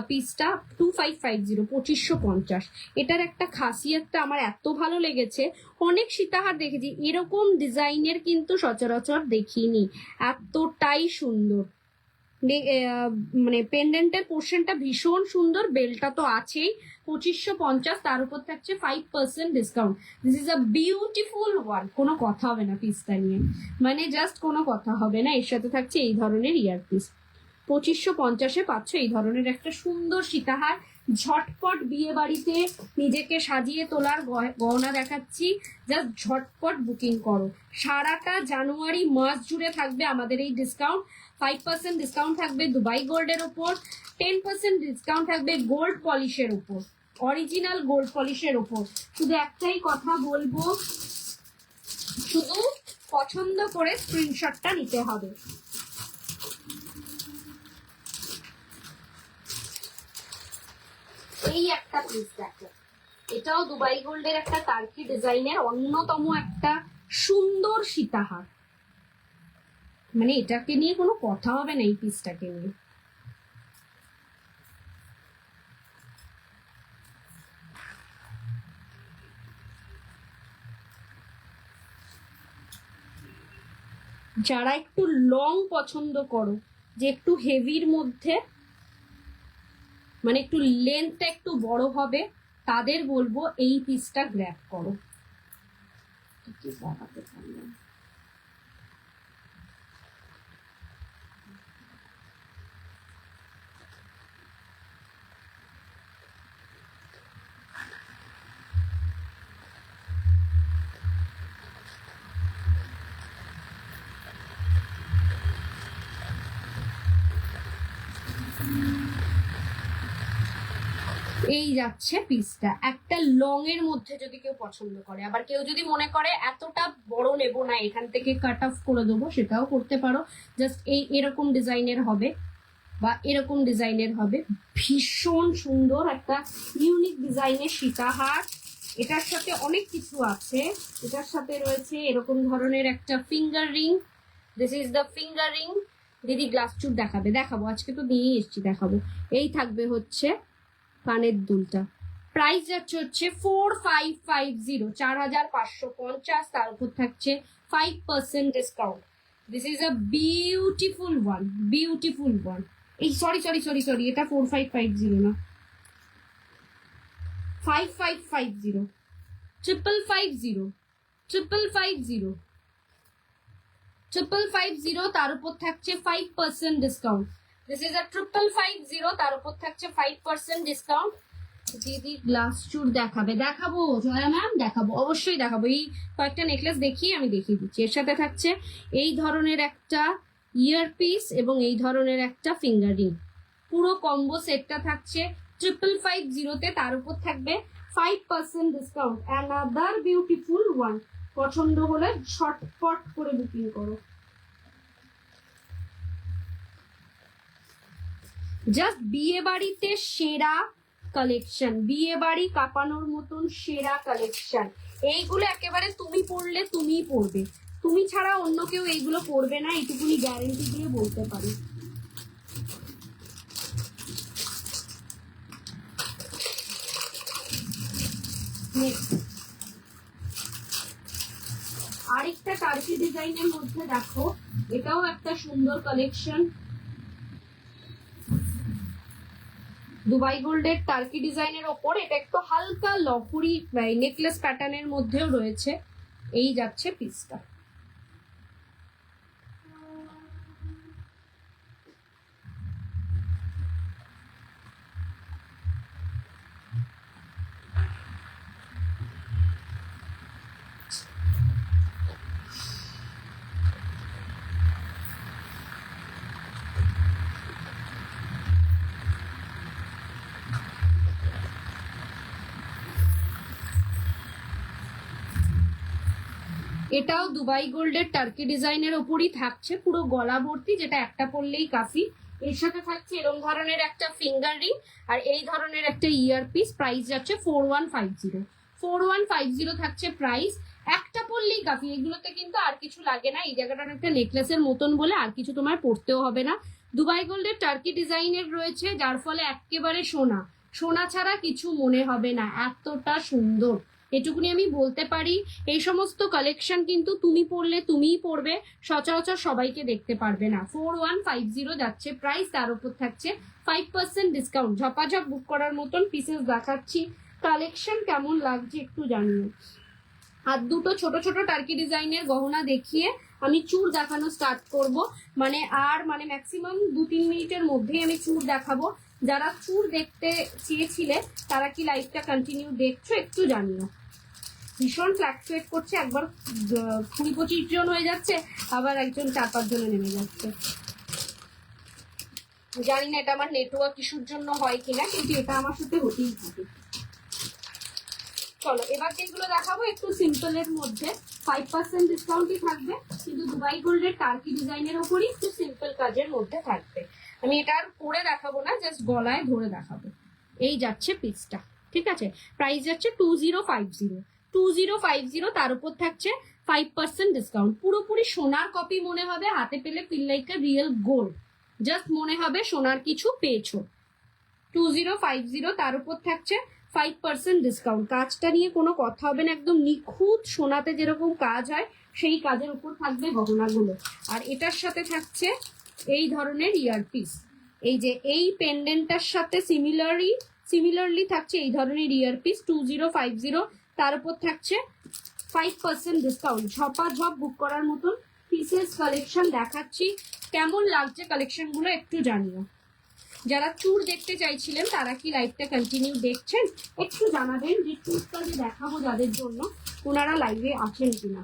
পিসটা 2550, 2550। এটার একটা খাসিয়তটা আমার এত ভালো লেগেছে, অনেক সীতাহার দেখেছি এরকম ডিজাইনের কিন্তু সচরাচর দেখিনি, এতটাই সুন্দর। মানে পেন্ডেন্টের পোর্শনটা ভীষণ সুন্দর, বেলটা তো আছেই। 2550, তার উপর থাকছে 5% discount. This is a beautiful one, কোনো কথা হবে না পিসটা নিয়ে, মানে জাস্ট কোনো কথা হবে না। এর সাথে থাকছে এই ধরনের ইয়ারপিস। 2550-এ পাচ্ছ এই ধরনের একটা সুন্দর সীতাহার। ঝটপট বিয়ে বাড়িতে নিজেকে সাজিয়ে তোলার গহনা দেখাচ্ছি, জাস্ট ঝটপট বুকিং করো। সারাটা জানুয়ারি মাস জুড়ে থাকবে আমাদের এই ডিসকাউন্ট। 5% ডিসকাউন্ট থাকবে দুবাই গোল্ডের ওপর, 10% ডিসকাউন্ট থাকবে গোল্ড পলিশের ওপর, অরিজিনাল গোল্ড পলিশের ওপর। শুধু একটাই কথা বলবো, শুধু পছন্দ করে স্ক্রিনশটটা নিতে হবে। এই একটা পিস দেখো, এটাও দুবাই গোল্ডের একটা টার্কি ডিজাইনের অন্যতম একটা সুন্দর সীতাহার, মানে এটাকে নিয়ে কোনো কথা হবে না এই পিসটাকে নিয়ে। যারা একটু লং পছন্দ করো, যে একটু হেভির মধ্যে মানে একটু লেন্থটা একটু বড় হবে, তাদের বলবো এই পিসটা গ্র্যাব করো। এই যাচ্ছে পিসটা, একটা লং এর মধ্যে যদি কেউ পছন্দ করে। আবার কেউ যদি মনে করে এতটা বড় নেব না, এখান থেকে কাট অফ করে দেবো, সেটাও করতে পারো। জাস্ট এরকম ডিজাইনের হবে বা এরকম ডিজাইনের হবে। ভীষণ সুন্দর একটা ইউনিক ডিজাইনের সীতাহার। এটার সাথে অনেক কিছু আছে, এটার সাথে রয়েছে এরকম ধরনের একটা finger ring. This is the finger ring. দিদি গ্লাস চুট দেখাবো, আজকে তো নিয়েই এসছি, দেখাবো। এই থাকবে হচ্ছে কানের দুলটা। প্রাইস যাচ্ছে হচ্ছে 4550, 4550, তার উপর থাকছে 5% discount. This is a beautiful one, beautiful one. এই সরি, এটা 4550 না, 5550, 5550, তার উপর থাকছে 5% ডিসকাউন্ট। দিস ইজ আ 5550, তার উপর থাকছে 5% ডিসকাউন্ট। দিদি গ্লাস চুর দেখাবো জয়া ম্যাম, দেখাবো, অবশ্যই দেখাবো। এই কয়েকটা নেকলেস দেখিয়ে আমি দেখিয়ে দিচ্ছি। এর সাথে থাকছে এই ধরনের একটা ইয়ারপিস এবং এই ধরনের একটা ফিঙ্গার রিং। পুরো কম্বো সেটটা থাকছে 5550-তে, তার উপর থাকবে 5% ডিসকাউন্ট। Another beautiful one. পছন্দ হলে ঝটপট করে বুকিং করো। জাস্ট বিয়ে বাড়িতে সেরা কালেকশন, বিয়ে বাড়ি কাঁপানোর মতন সেরা কালেকশন। এইগুলো একেবারে তুমি পরলে তুমিই পরবে, তুমি ছাড়া অন্য কেউ এইগুলো পরবে না, এইটুকুনি গ্যারেন্টি দিয়ে বলতে পারি। আরেকটা টার্কি ডিজাইনের মধ্যে দেখো, এটাও একটা সুন্দর কালেকশন। দুবাই গোল্ডের টার্কি ডিজাইনের ওপর এটা একটু হালকা লহরি নেকলেস প্যাটার্নের মধ্যেও রয়েছে। এই যাচ্ছে পিসটা। এটাও দুবাই গোল্ডের টার্কি ডিজাইনের ওপরই থাকছে, পুরো গলা ভর্তি, যেটা একটা পরলেই কাফি। এর সাথে থাকছে এরকম ধরনের একটা ফিঙ্গার রিং আর এই ধরনের একটা ইয়ারপিস। প্রাইস যাচ্ছে 4150। 4150 থাকছে প্রাইস। একটা পরলেই কাফি, এগুলোতে কিন্তু আর কিছু লাগে না। এই জায়গাটার একটা নেকলেসের মতন বলে আর কিছু তোমার পরতেও হবে না। দুবাই গোল্ডের টার্কি ডিজাইনের রয়েছে, যার ফলে একেবারে সোনা, সোনা ছাড়া কিছু মনে হবে না, এতটা সুন্দর। এটুকুনি আমি বলতে পারি। এই সমস্ত কালেকশন কিন্তু তুমি পরলে তুমিই পরবে, সচরাচর সবাইকে দেখতে পারবে না। 4150 যাচ্ছে প্রাইস, তার উপর থাকছে 5% ডিসকাউন্ট। ঝপাঝপ বুক করার মতন পিসেস দেখাচ্ছি। কালেকশন কেমন লাগছে একটু জানিও। আর দুটো ছোট ছোট টার্কি ডিজাইনের গহনা দেখিয়ে আমি চূড় দেখানো স্টার্ট করব। মানে ম্যাক্সিমাম 2-3 মিনিটের মধ্যেই আমি চূড় দেখাবো। যারা চূড় দেখতে চেয়েছিলে তারা কি লাইভটা কন্টিনিউ দেখছো একটু জানিও। ভীষণ ফ্ল্যাকচুয়েট করছে, একবার 20-25 জন হয়ে যাচ্ছে, আবার একজন 4-5 জনে নেমে যাচ্ছে। জানি না এটা আমার নেটওয়ার্ক ইস্যুর জন্য হয় কিনা, কিন্তু এটা আমার সাথে হতেই থাকে। চলো এবার যেগুলো দেখাবো একটু সিম্পলের মধ্যে, 5% ডিসকাউন্টই থাকবে, কিন্তু দুবাই গোল্ডের টার্কি ডিজাইনের ওপরই একটু সিম্পল কাজের মধ্যে থাকবে। আমি এটা আর পরে দেখাবো না, জাস্ট গলায় ধরে দেখাবো। এই যাচ্ছে পিসটা, ঠিক আছে। প্রাইস যাচ্ছে 2050। 2050, তার উপর থাকছে 5% ডিসকাউন্ট। পুরোপুরি সোনার কপি মনে হবে, হাতে পেলে feel like a real gold, just মনে হবে সোনার কিছু পেয়েছো। 2050, তার উপর থাকছে 5% ডিসকাউন্ট। কাজটা নিয়ে কোনো কথা হবে না, একদম নিখুঁত সোনাতে যেরকম কাজ হয় সেই কাজের উপর থাকবে গহনাগুলো। আর এটার সাথে থাকছে এই ধরনের ইয়ারপিস। এই যে এই পেন্ডেন্টটার সাথে সিমিলারলি থাকছে এই ধরনের ইয়ারপিস। 2050, তার উপর থাকছে 5% ডিসকাউন্ট। ঝপাঝপ বুক করার মতন পিসেস কালেকশন দেখাচ্ছি। কেমন লাগছে কালেকশনগুলো একটু জানিও। যারা চূড় দেখতে চাইছিলেন তারা কি লাইভটা কন্টিনিউ দেখছেন একটু জানাবেন, যে চূড়টা যে দেখাবো যাদের জন্য ওনারা লাইভে আছেন কিনা।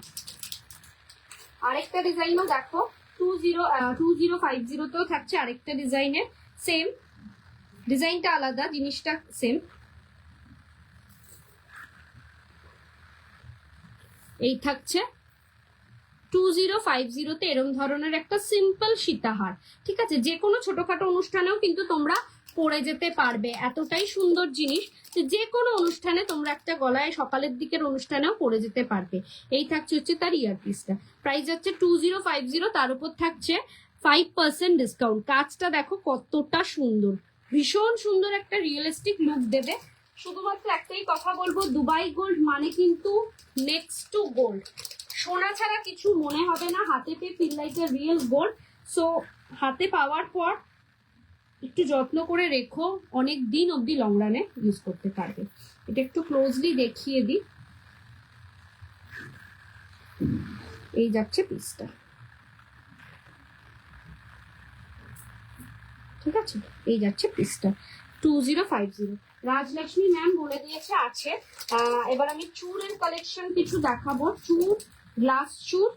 আরেকটা ডিজাইনও দেখো, 2050 তেও থাকছে আরেকটা ডিজাইনের, সেম ডিজাইনটা আলাদা, জিনিসটা সেম। এই থাকছে 2050-তে এরকম ধরনের একটা সিম্পল সীতাহার, ঠিক আছে। যে কোনো ছোটখাটো অনুষ্ঠানেও কিন্তু তোমরা পরে যেতে পারবে, এতটাই সুন্দর জিনিস যে কোনো অনুষ্ঠানে তোমরা একটা গলায় সকালের দিকের অনুষ্ঠানেও পরে যেতে পারবে। এই থাকছে হচ্ছে তার ইয়ারপিসটা। প্রাইস যাচ্ছে 2050, তার উপর থাকছে 5% ডিসকাউন্ট। কাজটা দেখো কতটা সুন্দর, ভীষণ সুন্দর একটা রিয়েলিস্টিক লুক দেবে। শুধুমাত্র একটাই কথা বলবো, দুবাই গোল্ড মানে কিন্তু নেক্সট টু গোল্ড, সোনা ছাড়া কিছু মনে হবে না, হাতে পেয়ে feel like a real gold. So হাতে পাওয়ার পর একটু যত্ন করে রেখো, অনেক দিন অবধি লং রানে ইউজ করতে পারবে। এটা একটু ক্লোজলি দেখিয়ে দিই। এই যাচ্ছে পিসটা, ঠিক আছে। এই যাচ্ছে পিসটা 2050। রাজলক্ষ্মী ম্যাম বলে দিয়েছে আছে। এবার আমি চূড়ের কালেকশন কিছু দেখাবো। চূড়, গ্লাস চূড়,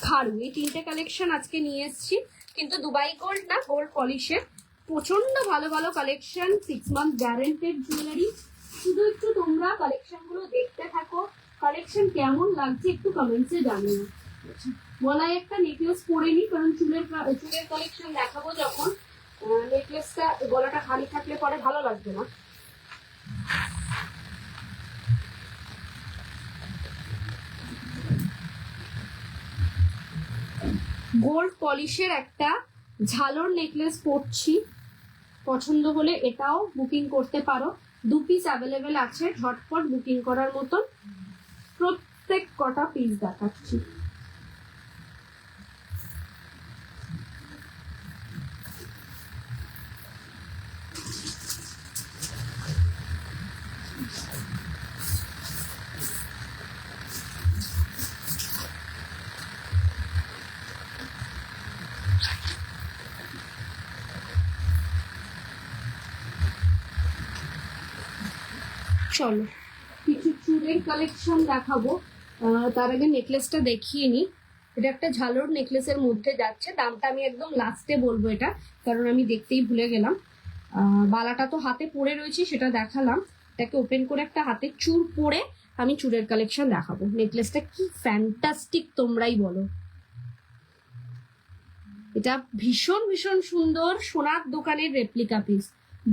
খাড়ু, এই 3টে কালেকশন আজকে নিয়ে এসেছি। কিন্তু দুবাই গোল্ড না, গোল্ড পলিশের প্রচন্ড ভালো ভালো কালেকশন, 6 মান্থ গ্যারেন্টেড জুয়েলারি। শুধু একটু তোমরা কালেকশন গুলো দেখতে থাকো, কালেকশন কেমন লাগছে একটু কমেন্টসে জানিও। গলায় একটা নেকলেস পরে নি, কারণ চুলের কালেকশন দেখাবো যখন, নেকলেসটা গলাটা খালি থাকলে পরে ভালো লাগবে না। গোল্ড পলিশের একটা ঝালর নেকলেস পরছি, পছন্দ হলে এটাও বুকিং করতে পারো। 2 পিস অ্যাভেলেবেল আছে, ঝটপট বুকিং করার মতন। প্রত্যেক কটা পিস দেখাচ্ছি। চলো কিছু চুড়ের কালেকশন দেখাবো, তার আগে নেকলেসটা দেখিয়ে নি। এটা একটা ঝালর নেকলেসের মধ্যে যাচ্ছে, দামটা আমি একদম লাস্টে বলবো এটা, কারণ আমি দেখতেই ভুলে গেলাম। বালাটা তো হাতে পরে রয়েছি সেটা দেখালাম। এটাকে ওপেন করে একটা হাতে চূড় পরে আমি চূড়ের কালেকশন দেখাবো। নেকলেসটা কি ফ্যান্টাস্টিক তোমরাই বলো। এটা ভীষণ ভীষণ সুন্দর সোনার দোকানের রেপ্লিকা পিস।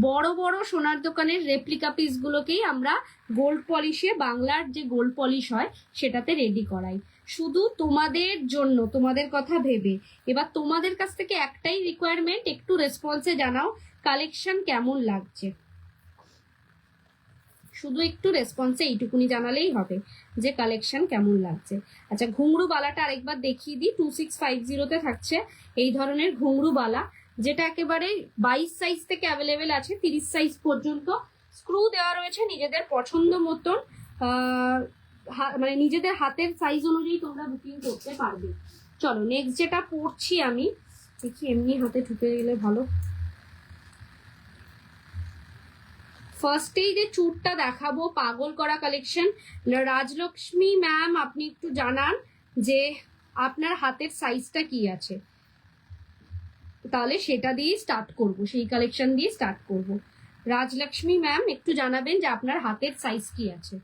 বড় বড় সোনার দোকানের রেপ্লিকা পিস গুলোকেই আমরা গোল্ড পলিশে, বাংলার যে গোল্ড পলিশ হয় সেটাতে রেডি করাই, শুধু তোমাদের জন্য, তোমাদের কথা ভেবে। এবার তোমাদের কাছ থেকে একটাই রিকোয়ারমেন্ট, একটু রেসপন্সে জানাও কালেকশন কেমন লাগছে। শুধু একটু রেসপন্সে এইটুকুনি জানালেই হবে যে কালেকশন কেমন লাগছে। আচ্ছা, ঘুংরু বালাটা আরেকবার দেখিয়ে দিই। 2650-তে থাকছে এই ধরনের ঘুংরু বালা, যেটা একেবারে 22 সাইজ থেকে অ্যাভেলেবেল আছে 30 সাইজ পর্যন্ত। স্ক্রু দেওয়া রয়েছে নিজেদের পছন্দ মতন, মানে নিজেদের হাতের সাইজ অনুযায়ী তোমরা বুকিং করতে পারবে। চলো নেক্সট যেটা পড়ছি আমি, দেখি এমনি হাতে ঢুকে গেলে ভালো। ফার্স্টেই যে চুরটা দেখাবো পাগল করা কালেকশন। রাজলক্ষ্মী ম্যাম, আপনি একটু জানান যে আপনার হাতের সাইজটা কি আছে, তাহলে সেটা দিয়ে স্টার্ট করব, সেই কালেকশন দিয়ে স্টার্ট করব। রাজলক্ষ্মী ম্যাম একটু জানাবেন যে আপনার হাতের সাইজ কি আছে।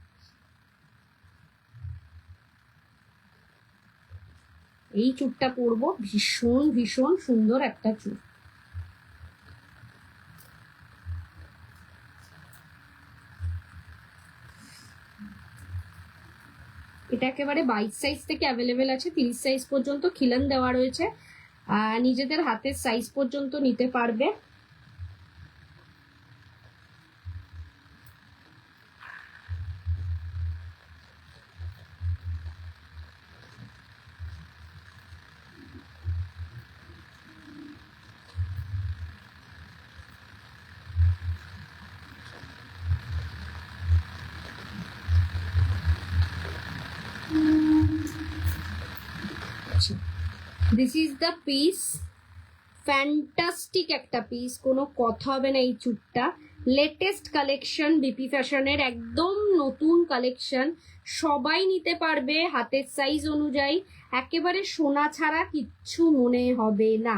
এই চুরটা পরবো, ভীষণ ভীষণ সুন্দর একটা চুর। এটা একেবারে 22 সাইজ থেকে অ্যাভেলেবেল আছে 30 সাইজ পর্যন্ত খিলান দেওয়া রয়েছে, নিজেদের হাতের সাইজ পর্যন্ত নিতে পারবে। This is the piece, fantastic একটা পিস, কোনো কথা হবে না। এই চুটটা লেটেস্ট কালেকশন, বিপি ফ্যাশনের একদম নতুন কালেকশন, সবাই নিতে পারবে হাতের সাইজ অনুযায়ী। একেবারে সোনা ছাড়া কিচ্ছু মনে হবে না,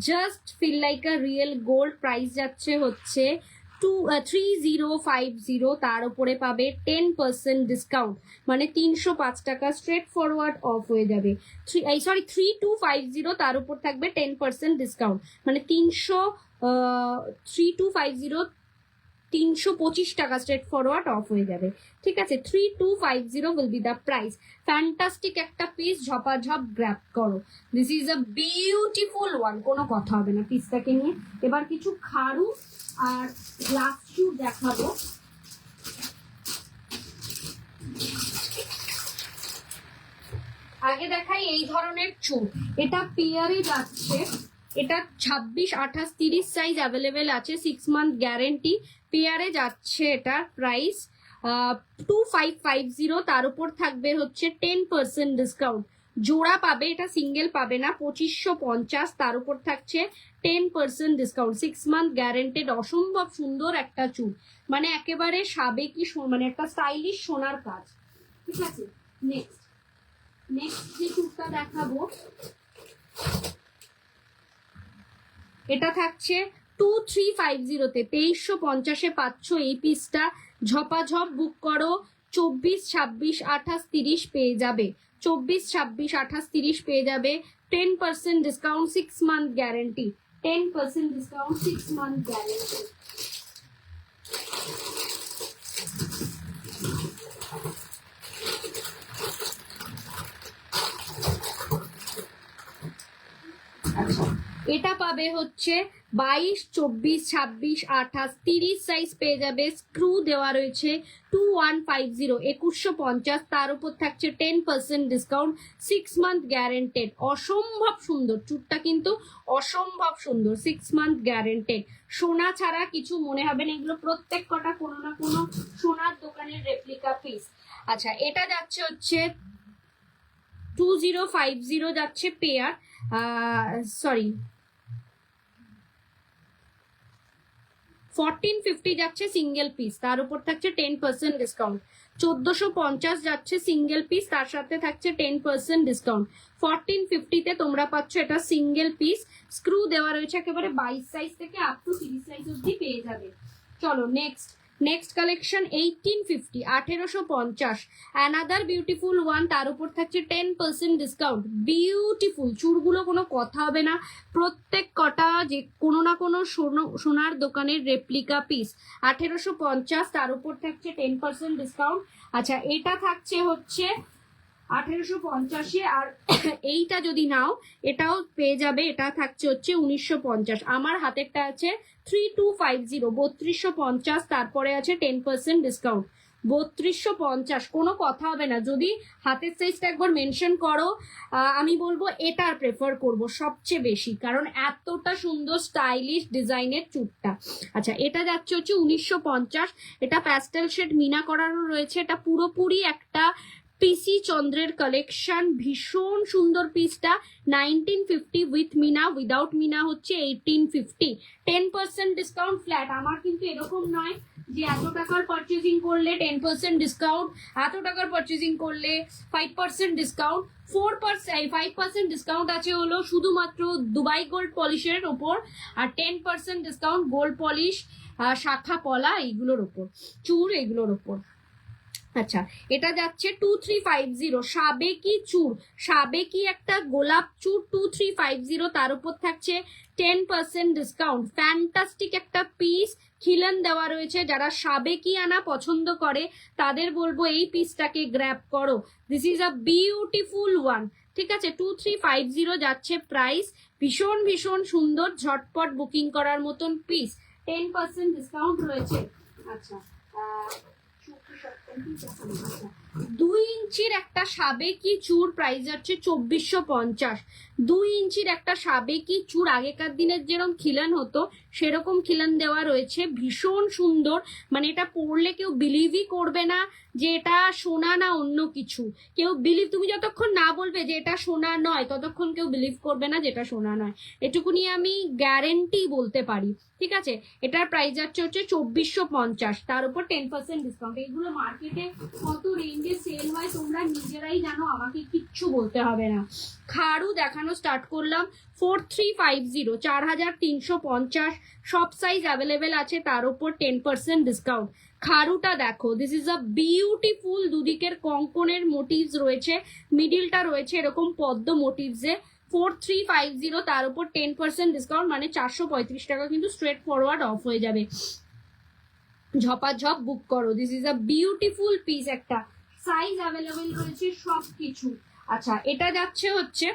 just feel like a real gold. Price যাচ্ছে হচ্ছে 3050, তার উপরে পাবে 10% ডিসকাউন্ট, মানে 305 টাকা স্ট্রেট ফরওয়ার্ড অফ হয়ে যাবে। 3250, তার উপর থাকবে 10% ডিসকাউন্ট, মানে 3250 325 টাকা স্ট্রেট ফরওয়ার্ড অফ হয়ে যাবে। ঠিক আছে, 3250 will be the price. Fantastic একটা পিস, ঝপাঝপ গ্র্যাব করো। This is a beautiful one, কোনো কথা হবে না পিসটাকে নিয়ে। এবার কিছু খাড়ু আর গ্লাস শু দেখাবো। আগে দেখাই এই ধরনের চুল, এটা পেয়ারে যাচ্ছে, এটা 26, 28, 30 সাইজ অ্যাভেলেবেল আছে, 6 মান্থ গ্যারেন্টি। পেয়ারে যাচ্ছে এটা প্রাইস 2550, তার উপর থাকবে হচ্ছে 10% ডিসকাউন্ট। জোড়া পাবে, এটা সিঙ্গেল পাবে না, 2550, তার উপর থাকছে 10% ডিসকাউন্ট, 6 মান্থ গ্যারেন্টেড। অসম্ভব সুন্দর একটা চুল, মানে একেবারে সাবেকি, মানে একটা স্টাইলিশ সোনার কাজ। ঠিক আছে, নেক্সট যে চুলটা দেখাবো, এটা থাকছে 2350-তে, 2350-এ পাচ্ছ এই পিসটা। ঝপাঝপ বুক করো, 24, 26, 28, 30 পেয়ে যাবে, 24, 26, 28, 30 পেয়ে যাবে। 10% discount, 6 month guarantee, 10% discount, 6 month guarantee. আচ্ছা, এটা পাবে হচ্ছে 22, 24, 26, 28, 30 সাইজ পেয়ে যাবে। স্ক্রু দেওয়া রয়েছে 2150, 2150, তার উপর থাকছে 10% ডিসকাউন্ট, 6 মান্থ গ্যারেন্টেড। অসম্ভব সুন্দর চুটটা, কিন্তু অসম্ভব সুন্দর, 6 মান্থ গ্যারেন্টেড। সোনা ছাড়া কিছু মনে হবে না, এগুলো প্রত্যেক কটা কোনো না কোনো সোনার দোকানের রেপ্লিকা পিস। আচ্ছা, এটা যাচ্ছে হচ্ছে 2050 যাচ্ছে পেয়ার, সরি 1450 যাচ্ছে সিঙ্গেল পিস, তার উপর থাকছে 10% ডিসকাউন্ট। 1450 যাচ্ছে সিঙ্গেল পিস, তার সাথে থাকছে 10% ডিসকাউন্ট। 1450-তে তোমরা পাচ্ছ এটা সিঙ্গেল পিস, স্ক্রু দেওয়া রয়েছে, একেবারে 22 সাইজ থেকে আপ টু 30 সাইজ অব্দি পেয়ে যাবে। চলো next collection 1850, 1850, another beautiful one, তার উপর থাকছে 10% ডিসকাউন্ট। বিউটিফুল চুড়গুলো, কোনো কথা হবে না, প্রত্যেক কটা যে কোনো না কোনো সোনার দোকানের রেপ্লিকা পিস। 1850, তার উপর থাকছে 10% ডিসকাউন্ট। আচ্ছা, এটা থাকছে হচ্ছে 1850, আর এইটা যদি নাও এটাও পেয়ে যাবে, এটা থাকছে হচ্ছে 1950। আমার হাতেরটা আছে 3250, 3250, তারপরে আছে 10% ডিসকাউন্ট, 3250। কোনো কথা হবে না, যদি হাতের সাইজটা একবার মেনশন করো আমি বলবো এটার প্রেফার করব সবচেয়ে বেশি, কারণ এতটা সুন্দর স্টাইলিশ ডিজাইনের চুটটা। আচ্ছা, এটা যাচ্ছে হচ্ছে 1950, এটা প্যাস্টেল শেড মিনা করানো রয়েছে, এটা পুরোপুরি একটা পিসি চন্দ্রের কালেকশন, ভীষণ সুন্দর পিসটা। 1950 উইথ মিনা, উইদাউট মিনা হচ্ছে 1850, 10% ডিসকাউন্ট ফ্ল্যাট। আমার কিন্তু এরকম নয় যে এত টাকার পারচেজিং করলে 10% ডিসকাউন্ট, এত টাকার পারচেজিং করলে 5% ডিসকাউন্ট। 5% ডিসকাউন্ট আছে হলো শুধুমাত্র দুবাই গোল্ড পলিশের ওপর, আর 10% ডিসকাউন্ট গোল্ড পলিশ, শাখা পলা এইগুলোর ওপর, চূড় এগুলোর ওপর। আচ্ছা, এটা যাচ্ছে 2350, সাবেকি চূড়, সাবেকি একটা গোলাপ চূড় 2350, তার উপর থাকছে 10% ডিসকাউন্ট। ফ্যান্টাস্টিক একটা পিস, খিলান দেওয়া রয়েছে, যারা সাবেকি আনা পছন্দ করে তাদের বলবো এই পিসটাকে গ্র্যাব করো। This is a beautiful one, ঠিক আছে। 2350 যাচ্ছে প্রাইস, ভীষণ ভীষণ সুন্দর, ঝটপট বুকিং করার মতন পিস, 10% ডিসকাউন্ট রয়েছে। আচ্ছা, 2 ইঞ্চির একটা সাবেকি চূড় প্রাইস হচ্ছে 2450। 2 ইঞ্চির একটা সাবেকি চূড়, আগেকার দিনের যেরকম খিলান হতো সেরকম খিলান দেওয়া রয়েছে, ভীষণ সুন্দর। মানে এটা পরলে কেউ বিলিভই করবে না যে এটা সোনা না অন্য কিছু। কেউ বিলিভ, তুমি যতক্ষণ না বলবে যে এটা সোনা নয় ততক্ষণ কেউ বিলিভ করবে না যে এটা সোনা নয়, এটুকুনি আমি গ্যারেন্টি বলতে পারি, ঠিক আছে। এটার প্রাইস যাচ্ছে হচ্ছে 2450, তার উপর 10% ডিসকাউন্ট। এইগুলো মার্কেটে কত রেঞ্জে সেল হয় তোমরা নিজেরাই জানো, আমাকে কিচ্ছু বলতে হবে না। খাড়ু দেখানো স্টার্ট করলাম, 4350, 4350, সব সাইজ অ্যাভেলেবেল আছে, তার উপর 10% ডিসকাউন্ট। খাড়ুটা দেখো, দিস ইজ আ বিউটিফুল, দুদিকের কঙ্কনের মোটিভস রয়েছে, মিডিলটা রয়েছে এরকম পদ্ম মোটিভসে। 4350, তার উপর 10% ডিসকাউন্ট, মানে 435 টাকা কিন্তু স্ট্রেট ফরওয়ার্ড অফ হয়ে যাবে। ঝপাঝপ বুক করো, this is a beautiful piece, একটা সাইজ অ্যাভেলেবেল রয়েছে সব কিছু। আচ্ছা, এটা যাচ্ছে হচ্ছে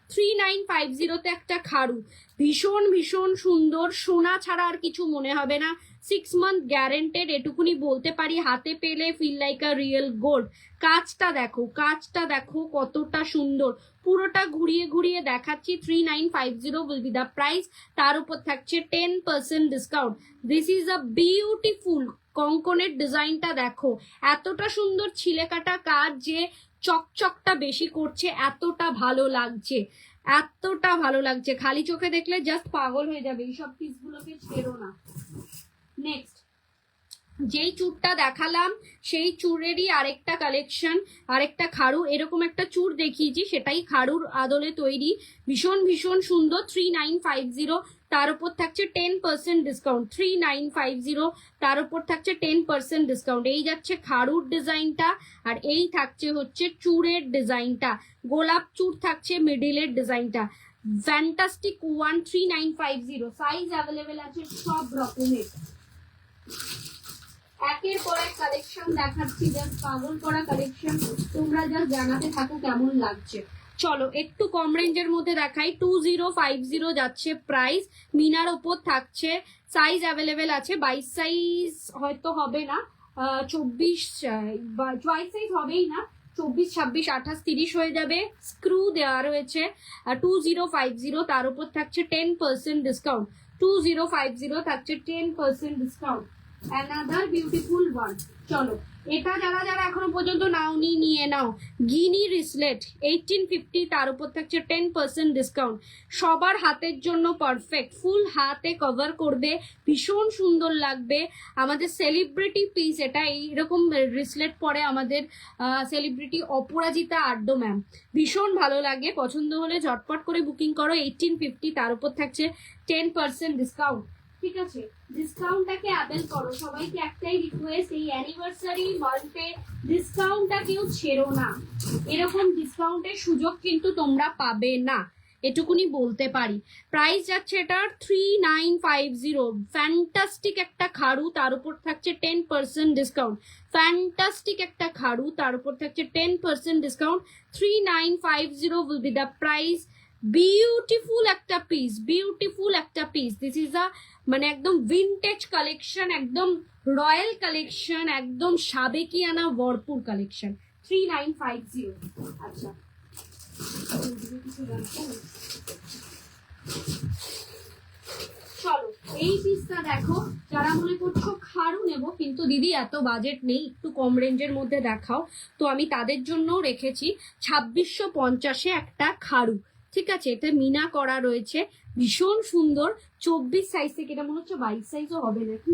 3950 তে একটা খাড়ু, ভীষণ ভীষণ সুন্দর, সোনা ছাড়া আর কিছু মনে হবে না, 6 মান্থ গ্যারেন্টেড, এটুকুনি বলতে পারি, হাতে পেলে feel like a real gold. কাজটা দেখো, কাজটা দেখো কতটা সুন্দর, পুরোটা ঘুরিয়ে ঘুরিয়ে দেখাচ্ছি। 3950 উইল বি দ্য প্রাইস, তার উপর থাকছে 10% discount. This is a beautiful, কঙ্কনের ডিজাইনটা দেখো, এতটা সুন্দর ছিলে কাটা কাজ যে চকচকটা বেশি করছে, এতটা ভালো লাগছে, এতটা ভালো লাগছে, খালি চোখে দেখলে জাস্ট পাগল হয়ে যাবে। এইসব পিসগুলোকে ছেড়ো না। নেক্সট, যেই চূড়টা দেখালাম সেই চূড়েরই আরেকটা কালেকশন, আরেকটা খাড়ু, এরকম একটা চূড় দেখিয়েছি, সেটাই খাড়ুর আদলে তৈরি, ভীষণ ভীষণ সুন্দর। 3950, তার উপর থাকছে 10% ডিসকাউন্ট। 3950, তার উপর থাকছে 10% ডিসকাউন্ট। এই যাচ্ছে খাড়ুর ডিজাইনটা, আর এই থাকছে হচ্ছে চূড়ের ডিজাইনটা, গোলাপ চূড় থাকছে মিডিলের ডিজাইনটা। ফ্যান্টাস্টিক ওয়ান, 3950, সাইজ অ্যাভেলেবেল আছে সব রকমের। একের পর এক কালেকশন দেখাচ্ছি, জাস্ট পাগল করা কালেকশন, তোমরা জাস্ট জানাতে থাকো কেমন লাগছে। চলো একটু কম রেঞ্জের মধ্যে দেখাই। 2050 যাচ্ছে প্রাইস, মিনার ওপর থাকছে, সাইজ অ্যাভেলেবেল আছে, 22 সাইজ হয়তো হবে না, 24 22 সাইজ হবেই না, 24, 26, 28, 30 হয়ে যাবে, স্ক্রু দেওয়া রয়েছে। 2050, তার উপর থাকছে 10% ডিসকাউন্ট। 2050 থাকছে 10% ডিসকাউন্ট। Another beautiful one. চলো, এটা যারা যারা এখনো পর্যন্ত নাওনি নিয়ে নাও। গিনি রিসলেট 1850, তার উপর থাকছে 10% ডিসকাউন্ট। সবার হাতের জন্য পারফেক্ট, ফুল হাতে কভার করবে, ভীষণ সুন্দর লাগবে। আমাদের সেলিব্রিটি পিস এটা, এইরকম রিসলেট পরে আমাদের সেলিব্রিটি অপরাজিতা আড্ডো ম্যাম, ভীষণ ভালো লাগে। পছন্দ হলে ঝটপট করে বুকিং করো। 1850, তার উপর থাকছে 10% ডিসকাউন্ট। ঠিক আছে, ডিসকাউন্টটাকে অ্যাভেল করো। সবাইকে একটাই রিকোয়েস্ট, এই অ্যানিভার্সারি মান্থে ডিসকাউন্টটা কেউ ছেড়ো না। এরকম ডিসকাউন্টের সুযোগ কিন্তু তোমরা পাবে না, এটুকুনি বলতে পারি। প্রাইস যাচ্ছে এটার 3950। ফ্যান্টাস্টিক একটা খাড়ু, তার উপর থাকছে 10% ডিসকাউন্ট। ফ্যান্টাস্টিক একটা খাড়ু, তার উপর থাকছে 10% discount. 3950 will be the price. Beautiful একটা পিস, বিউটিফুল একটা পিস। দিস ইজ আ মানে একদম ভিনটেজ কালেকশন, একদম রয়্যাল কালেকশন, একদম সাবেকিয়ানা ভরপুর কালেকশন। 3950। আচ্ছা, চলো এই পিসটা দেখো। যারা মনে করছো খাড়ু নেবো কিন্তু দিদি এত বাজেট নেই, একটু কম রেঞ্জের মধ্যে দেখাও, তো আমি তাদের জন্য রেখেছি 2650-এ একটা খাড়ু। ঠিক আছে, এটা মিনা করা রয়েছে, ভীষণ সুন্দর। 24 সাইজ থেকে, এটা মনে হচ্ছে 22 সাইজও হবে নাকি।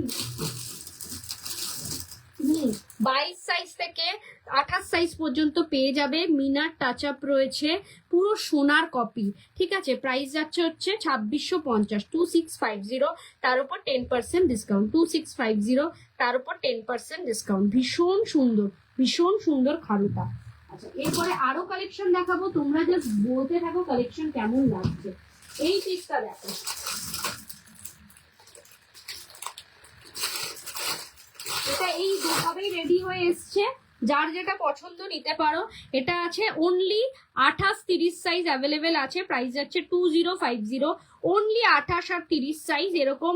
22 সাইজ থেকে 28 সাইজ পর্যন্ত পেয়ে যাবে। মিনার টাচ আপ রয়েছে, পুরো সোনার কপি। ঠিক আছে, প্রাইস যাচ্ছে হচ্ছে 2650, 2650, তার উপর 10% ডিসকাউন্ট। 2650, তার উপর 10% ডিসকাউন্ট। ভীষণ সুন্দর, ভীষণ সুন্দর খাড়ুটা। আচ্ছা, এরপরে আরো কালেকশন দেখাবো, তোমরা জাস্ট বলতে থাকো কালেকশন কেমন লাগছে। এই পিসটা দেখো, এটা এই দুভাবেই রেডি হয়ে এসছে, যার যেটা পছন্দ নিতে পারো। এটা আছে অনলি 28-30 সাইজ অ্যাভেলেবেল আছে। প্রাইস যাচ্ছে 2050, অনলি 28 আর 30 সাইজ। এরকম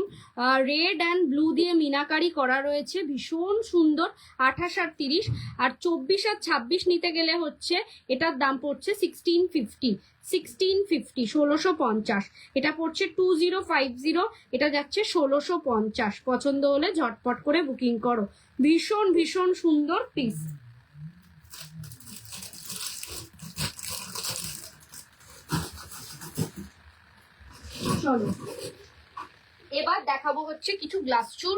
রেড অ্যান্ড ব্লু দিয়ে মিনাকারি করা রয়েছে, ভীষণ সুন্দর। 28 আর 30, আর 24 আর 26 নিতে গেলে হচ্ছে এটার দাম পড়ছে 1650, 1650। এটা পড়ছে 2050, এটা যাচ্ছে 1650। পছন্দ হলে ঝটপট করে বুকিং করো। ভীষণ ভীষণ সুন্দর পিস। চলো এবার দেখাবো হচ্ছে কিছু গ্লাস চুর,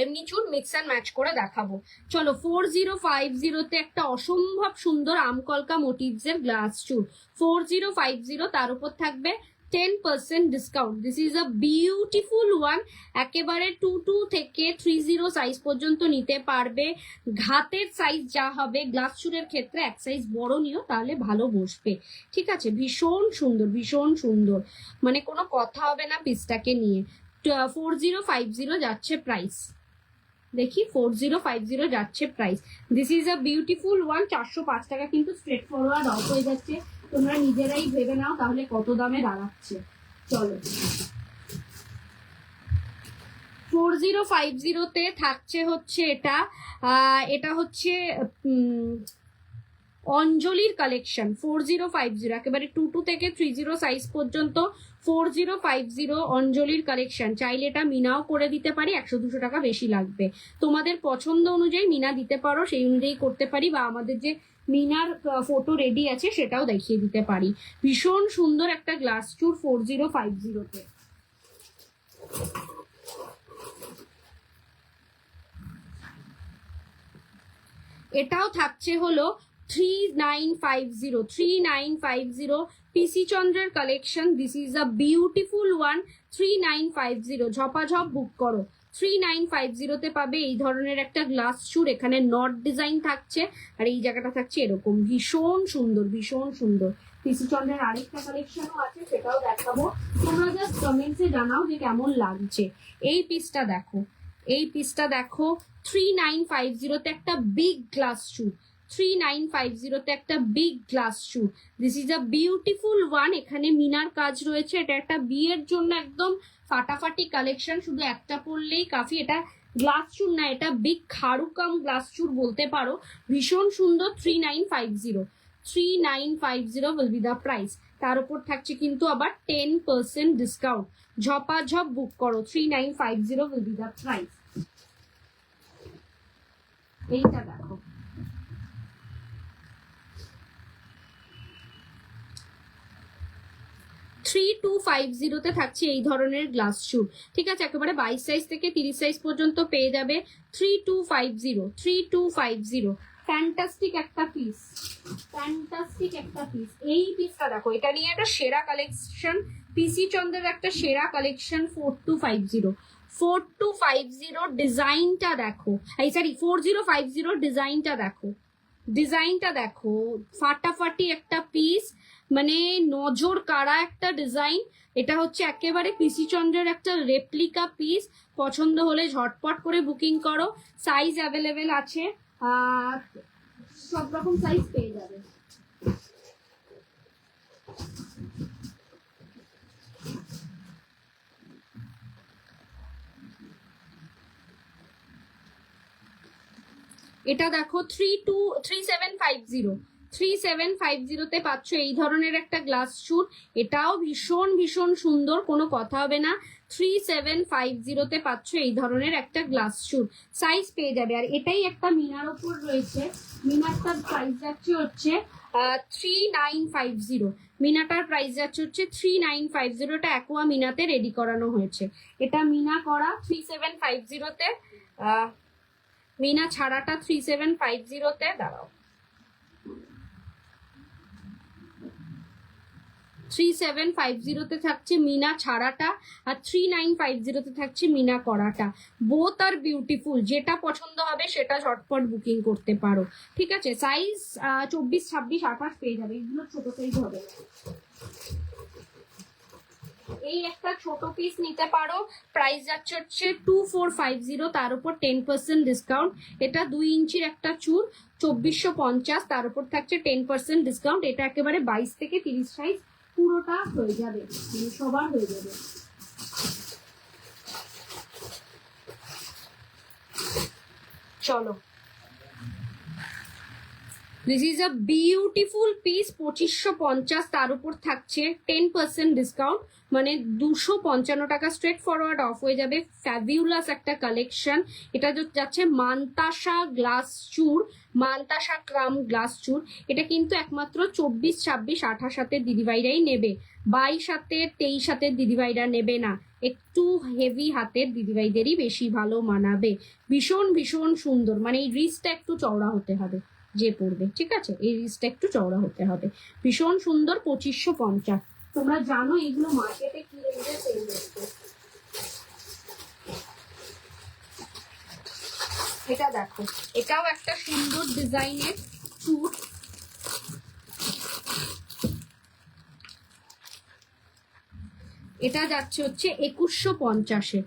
এমনি চুর মিক্স অ্যান্ড ম্যাচ করে দেখাবো। চলো 4050-তে একটা অসম্ভব সুন্দর আমকলকা মোটিভস এর গ্লাস চুর। 4050, তার উপর থাকবে 10% discount. This is a beautiful one. একেবারে 22 থেকে 30 সাইজ পর্যন্ত নিতে পারবে। ঘাতের সাইজ যা হবে, গ্লাস চুরের ক্ষেত্রে এক সাইজ বড় নিও, তাহলে ভালো বসবে। ঠিক আছে, ভীষণ সুন্দর, ভীষণ সুন্দর, মানে কোনো কথা হবে না পিসটাকে নিয়ে। 4050 যাচ্ছে প্রাইস, দেখি 4050 যাচ্ছে price. This is a beautiful one. 405 টাকা কিন্তু স্ট্রেট ফরওয়ার্ড অফ হয়ে যাচ্ছে, তোমরা নিজেরাই ভেবে নাও তাহলে কত দামে দাঁড়াচ্ছে। চলো 4050-তে থাকছে হচ্ছে এটা, এটা হচ্ছে অঞ্জলির কালেকশন। 4050 একেবারে 22 থেকে 30 সাইজ পর্যন্ত 4050 অঞ্জলির কালেকশন। চাইলে এটা মিনাও করে দিতে পারি, 100-200 টাকা বেশি লাগবে। তোমাদের পছন্দ অনুযায়ী মিনা দিতে পারো, সেই অনুযায়ী করতে পারি, বা আমাদের যে মিনার ফটো রেডি আছে সেটাও দেখিয়ে দিতে পারি। ভীষণ সুন্দর একটা গ্লাস চুর 4050-তে। এটাও থাকছে হলো 3950 পিসি চন্দ্রের collection. This is a beautiful one. 3950 ঝপাঝপ book করো। 3950-তে পাবে এই ধরনের একটা গ্লাস চুর। এখানে নট ডিজাইন থাকছে, আর এই জায়গাটা থাকছে এরকম। ভীষণ সুন্দর, ভীষণ সুন্দর। পিসি চন্দ্রের আরেকটা কালেকশনও আছে, সেটাও দেখাবো। তোমরা জাস্ট কমেন্টসে জানাও যে কেমন লাগছে। এই পিসটা দেখো, এই পিসটা দেখো। 3950-তে একটা বিগ গ্লাস চুর। 3950-তে একটা বিগ গ্লাস চুর। This is a beautiful one. এখানে মিনার কাজ রয়েছে। এটা একটা বিয়ের জন্য একদম ফাটাফাটি কালেকশন, শুধু একটা পরলেই কাফি। এটা গ্লাস চুর না, এটা বিগ খাড়ু কাম গ্লাস চুর বলতে পারো। ভীষণ সুন্দর। 3950, 3950 will be the price। তার উপর থাকছে কিন্তু আবার 10% ডিসকাউন্ট। ঝপাঝপ বুক করো। 3950 will be the price। এইটা দেখো, 3250-তে থাকছে এই ধরনের গ্লাস চুর। ঠিক আছে, একেবারে 22 সাইজ থেকে 30 সাইজ পর্যন্ত পেয়ে যাবে। 3250, ফ্যান্টাস্টিক একটা পিস, ফ্যান্টাস্টিক একটা পিস। এই পিসটা দেখো, এটা নিয়ে একটা সেরা কালেকশন, পিসি চন্দ্রের একটা সেরা কালেকশন। 4250, 4250 ডিজাইনটা দেখো, এই সরি 4050 ডিজাইনটা দেখো, ডিজাইনটা দেখো, ফাটাফাটি একটা পিস, মানে নজর কাড়া একটা ডিজাইন। এটা হচ্ছে একেবারে পিসি চন্দ্রের একটা রেপ্লিকা পিস। পছন্দ হলে ঝটপট করে বুকিং করো। সাইজ অ্যাভেলেবেল আছে, সব রকম সাইজ পেয়ে যাবে। এটা দেখো 3750 তে পাচ্ছ এই ধরনের একটা গ্লাস চুর। এটাও ভীষণ ভীষণ সুন্দর, কোনো কথা হবে না। 3750 তে পাচ্ছ এই ধরনের একটা গ্লাস চুর, সাইজ পেয়ে যাবে। আর এটাই একটা মিনার ওপর রয়েছে, মিনারটার প্রাইস যাচ্ছে হচ্ছে 3950। মিনাটার প্রাইস যাচ্ছে হচ্ছে 3950। এটা অ্যাকোয়া মিনাতে রেডি করানো হয়েছে। এটা মিনা করা 3750 তে, মিনা ছাড়াটা 3750 তে। দাঁড়াও, 3750 তে থাকছে মিনা ছাড়াটা, আর 3950 তে থাকছে মিনা করাটা। বোথ আর বিউটিফুল, যেটা পছন্দ হবে সেটা ঝটপট বুকিং করতে পারো। ঠিক আছে, সাইজ 24, 26, 28 পেয়ে যাবে। এগুলো ছোট সাইজ হবে না। এই একটা ছোট পিস নিতে পারো, প্রাইস যাচ্ছে হচ্ছে 2450, তার উপর 10% ডিসকাউন্ট। এটা 2 ইঞ্চির একটা চুর, 2450, তার উপর থাকছে 10% ডিসকাউন্ট। এটা একেবারে 22 থেকে 30 সাইজ পুরোটা হয়ে যাবে, সবার হয়ে যাবে। চলো, this is a beautiful piece, 2550, তার উপর থাকছে 10% ডিসকাউন্ট, মানে 255 টাকা স্ট্রেট ফরওয়ার্ড অফ হয়ে যাবে। ফ্যাবিউলাস একটা কালেকশন। এটা যাচ্ছে মান্তাসা গ্লাস চুর, মান্তাসা ক্রাম গ্লাস চুর। এটা কিন্তু একমাত্র 24, 26, 28 হাতের দিদিভাইরাই নেবে, 22 হাতের 23 হাতের দিদিভাইরা নেবে না। একটু হেভি হাতের দিদিভাইদেরই বেশি ভালো মানাবে। ভীষণ ভীষণ সুন্দর, মানে এই রিস্টটা একটু চওড়া হতে হবে যে পড়বে, ঠিক আছে, এই রিস্টটা একটু চওড়া হতে হবে। ভীষণ সুন্দর, 2550। তোমরা জানো এগুলো মার্কেটে কি রেঞ্জে সেল হচ্ছে। এটা দেখো, এটাও একটা সুন্দর ডিজাইনের চুট। এটা যাচ্ছে হচ্ছে 2150-এ,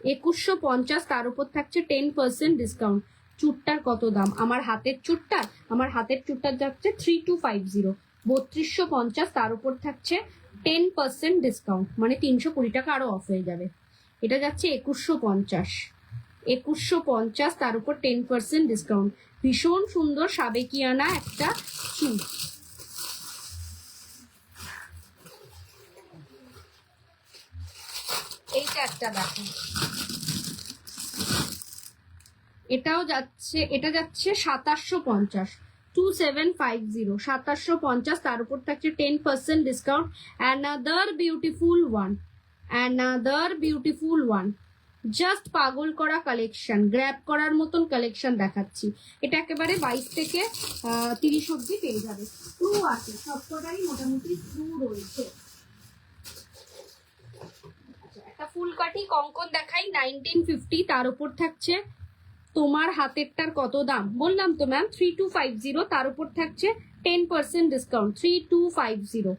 2150, তার উপর থাকছে 10% ডিসকাউন্ট। চুটটার কত দাম? আমার হাতের চুটটা যাচ্ছে 3250, 3250, তার উপর থাকছে 10% ডিসকাউন্ট, মানে 320 টাকা আরো অফ হয়ে যাবে। এটা যাচ্ছে 2150, তার উপর 10% ডিসকাউন্ট। ভীষণ সুন্দর সাবেকিয়ানা একটা চুট। এইটা একটা দেখো, এটা যাচ্ছে 2750, 2750, 2750, তার উপর থাকছে 10% discount. Another beautiful one, just পাগল করা কালেকশন, গ্র্যাব করার মতন কালেকশন দেখাচ্ছি। এটা একেবারে 22 থেকে 30 অব্দি পেয়ে যাবে। স্ক্রু আছে, সবকটারই মোটামুটি স্ক্রু রয়েছে। একটা ফুলকাঠি কঙ্কন দেখাই, 1950, তার উপর থাকছে, তোমার হাতেরটার কত দাম বললাম তো ম্যাম, 3250, তার উপর থাকছে 10% ডিসকাউন্ট, 3250,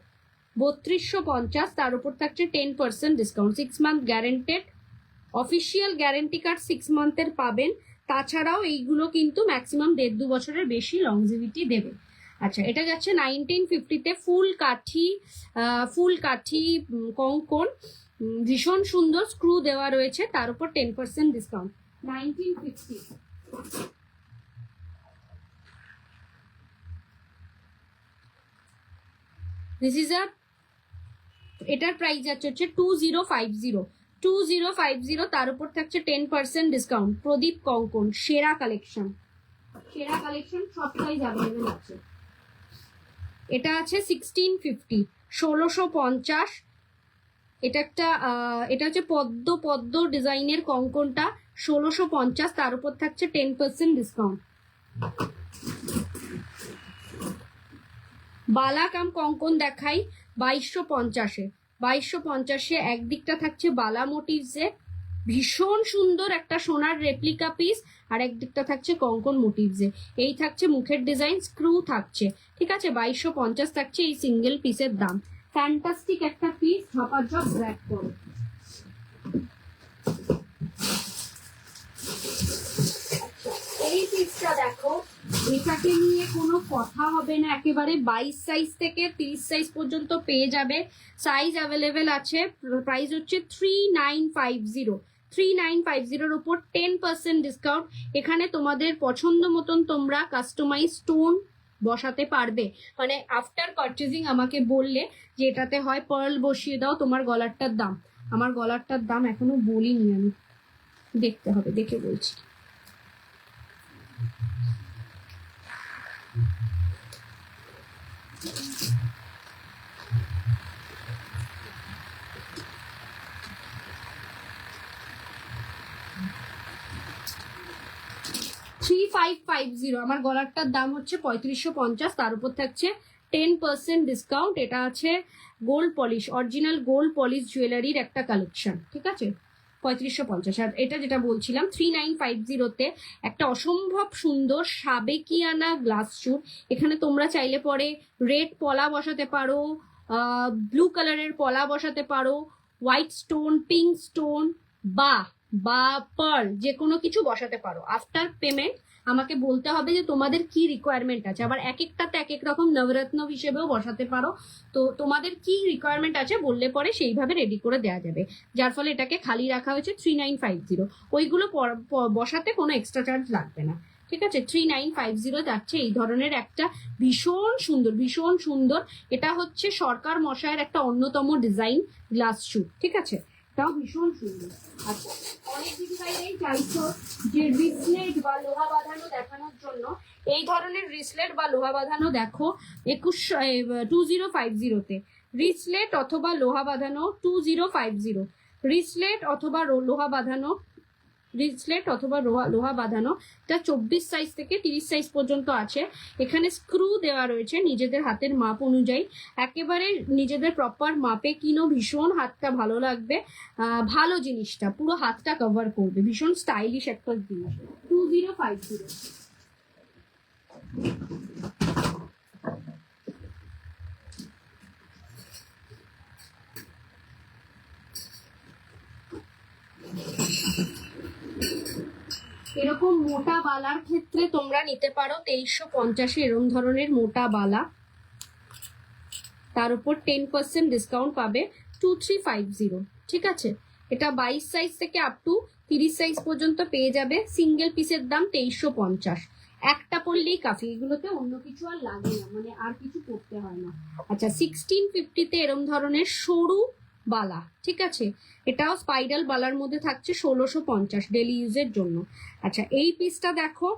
3250, তার উপর থাকছে 10% discount. 6 month guaranteed, official guarantee card 6 মান্থের পাবেন। তাছাড়াও এইগুলো কিন্তু ম্যাক্সিমাম 1.5-2 বছরের বেশি লংজিভিটি দেবে। আচ্ছা, এটা যাচ্ছে 1950-তে, ফুল কাঠি কঙ্কন, ভীষণ সুন্দর, স্ক্রু দেওয়া রয়েছে, তার উপর 10% ডিসকাউন্ট, 1950। দিস ইজ আ, এটার প্রাইস যাচ্ছে হচ্ছে 2050, তার উপর থাকছে 10% ডিসকাউন্ট। প্রদীপ কঙ্কন, সেরা কালেকশন, সব সাইজ অ্যাভেলেবেল আছে। এটা আছে 1650, 1650। এটা হচ্ছে পদ্ম ডিজাইনের কঙ্কনটা, 1650, তার উপর থাকছে 10% ডিসকাউন্ট। বালাকাম কঙ্কন দেখাই, 2250-এ, 2250-এ একদিকটা থাকছে বালা মোটিভসে, ভীষণ সুন্দর একটা সোনার রেপ্লিকা পিস, আর একদিকটা থাকছে কঙ্কন মোটিভসে। এই থাকছে মুখের ডিজাইন, স্ক্রু থাকছে, ঠিক আছে। 2250 থাকছে এই সিঙ্গেল পিসের দাম। ফ্যান্টাস্টিক একটা পিস, ঝপাঝপ ব্র্যাক করো। এই পিসটা দেখো, এটাকে নিয়ে কোনো কথা হবে না, একেবারে 22 সাইজ থেকে 30 সাইজ পর্যন্ত পেয়ে যাবে। সাইজ অ্যাভেলেবেল আছে। প্রাইস হচ্ছে 3950। 3950-এর উপর 10% ডিসকাউন্ট। এখানে তোমাদের পছন্দ মতন তোমরা কাস্টমাইজ স্টোন বসাতে পারবে। মানে আফটার পারচেজিং আমাকে বললে যে এটাতে হয় পার্ল বসিয়ে দাও, তোমার গলারটার দাম, আমার গলারটার দাম এখনো বলিনি আমি, দেখতে হবে, দেখে বলছি। আমার গলারটার দাম হচ্ছে 3550, তার উপর থাকছে 10% ডিসকাউন্ট। এটা আছে gold polish, original gold polish জুয়েলারির একটা কালেকশন, ঠিক আছে, 3550। আর এটা যেটা বলছিলাম 3950-তে একটা অসম্ভব সুন্দর সাবেকিয়ানা গ্লাস চুর। এখানে তোমরা চাইলে পরে রেড পলা বসাতে পারো, ব্লু কালারের পলা বসাতে পারো, হোয়াইট স্টোন, পিঙ্ক স্টোন বা পার্ল, যে কোনো কিছু বসাতে পারো। আফটার পেমেন্ট আমাকে বলতে হবে যে তোমাদের কি রিকোয়ারমেন্ট আছে। আবার এক একটাতে এক এক রকম নবরত্ন হিসেবেও বসাতে পারো। তো তোমাদের কি রিকোয়ারমেন্ট আছে বললে পরে সেইভাবে রেডি করে দেওয়া যাবে, যার ফলে এটাকে খালি রাখা হয়েছে 3950। ওইগুলো বসাতে কোনো এক্সট্রা চার্জ লাগবে না, ঠিক আছে। 3950 যাচ্ছে এই ধরনের একটা ভীষণ সুন্দর, ভীষণ সুন্দর। এটা হচ্ছে সরকার মশাইয়ের একটা অন্যতম ডিজাইন গ্লাস শু, ঠিক আছে, এটাও ভীষণ সুন্দর। আচ্ছা, অনেক দিদিভাইরাই চাইছো যে রিসলেট বা লোহা বাঁধানো দেখানোর জন্য। এই ধরনের রিসলেট বা লোহা বাঁধানো দেখো 2050-তে রিসলেট অথবা লোহা বাঁধানো 2050, রিসলেট অথবা লোহা বাঁধানো, রিসলেট অথবা লোহা বাঁধানো। এটা 24 সাইজ থেকে 30 সাইজ পর্যন্ত আছে। এখানে স্ক্রু দেওয়া রয়েছে নিজেদের হাতের মাপ অনুযায়ী, একেবারে নিজেদের প্রপার মাপে কিনো, ভীষণ হাতটা ভালো লাগবে। ভালো জিনিসটা পুরো হাতটা কভার করবে, ভীষণ স্টাইলিশ একটা জিনিস। 2050। এরকম মোটা বালার ক্ষেত্রে তোমরা নিতে পারো 2350, এরকম ধরনের মোটা বালা, তার উপর 10% ডিসকাউন্ট পাবে 2350, ঠিক আছে। এটা 22 সাইজ থেকে আপ টু 30 সাইজ পর্যন্ত পেয়ে যাবে। সিঙ্গেল পিসের দাম 2350। একটা পড়লেই কাফি, এগুলোতে অন্য কিছু আর লাগে না, মানে আর কিছু করতে হয় না। আচ্ছা, 1650-তে এরম ধরনের সরু বালা, ঠিক আছে, এটাও স্পাইরাল বালার মধ্যে থাকছে 1650 ডেলি ইউজের জন্য। আচ্ছা, এই পিসটা দেখো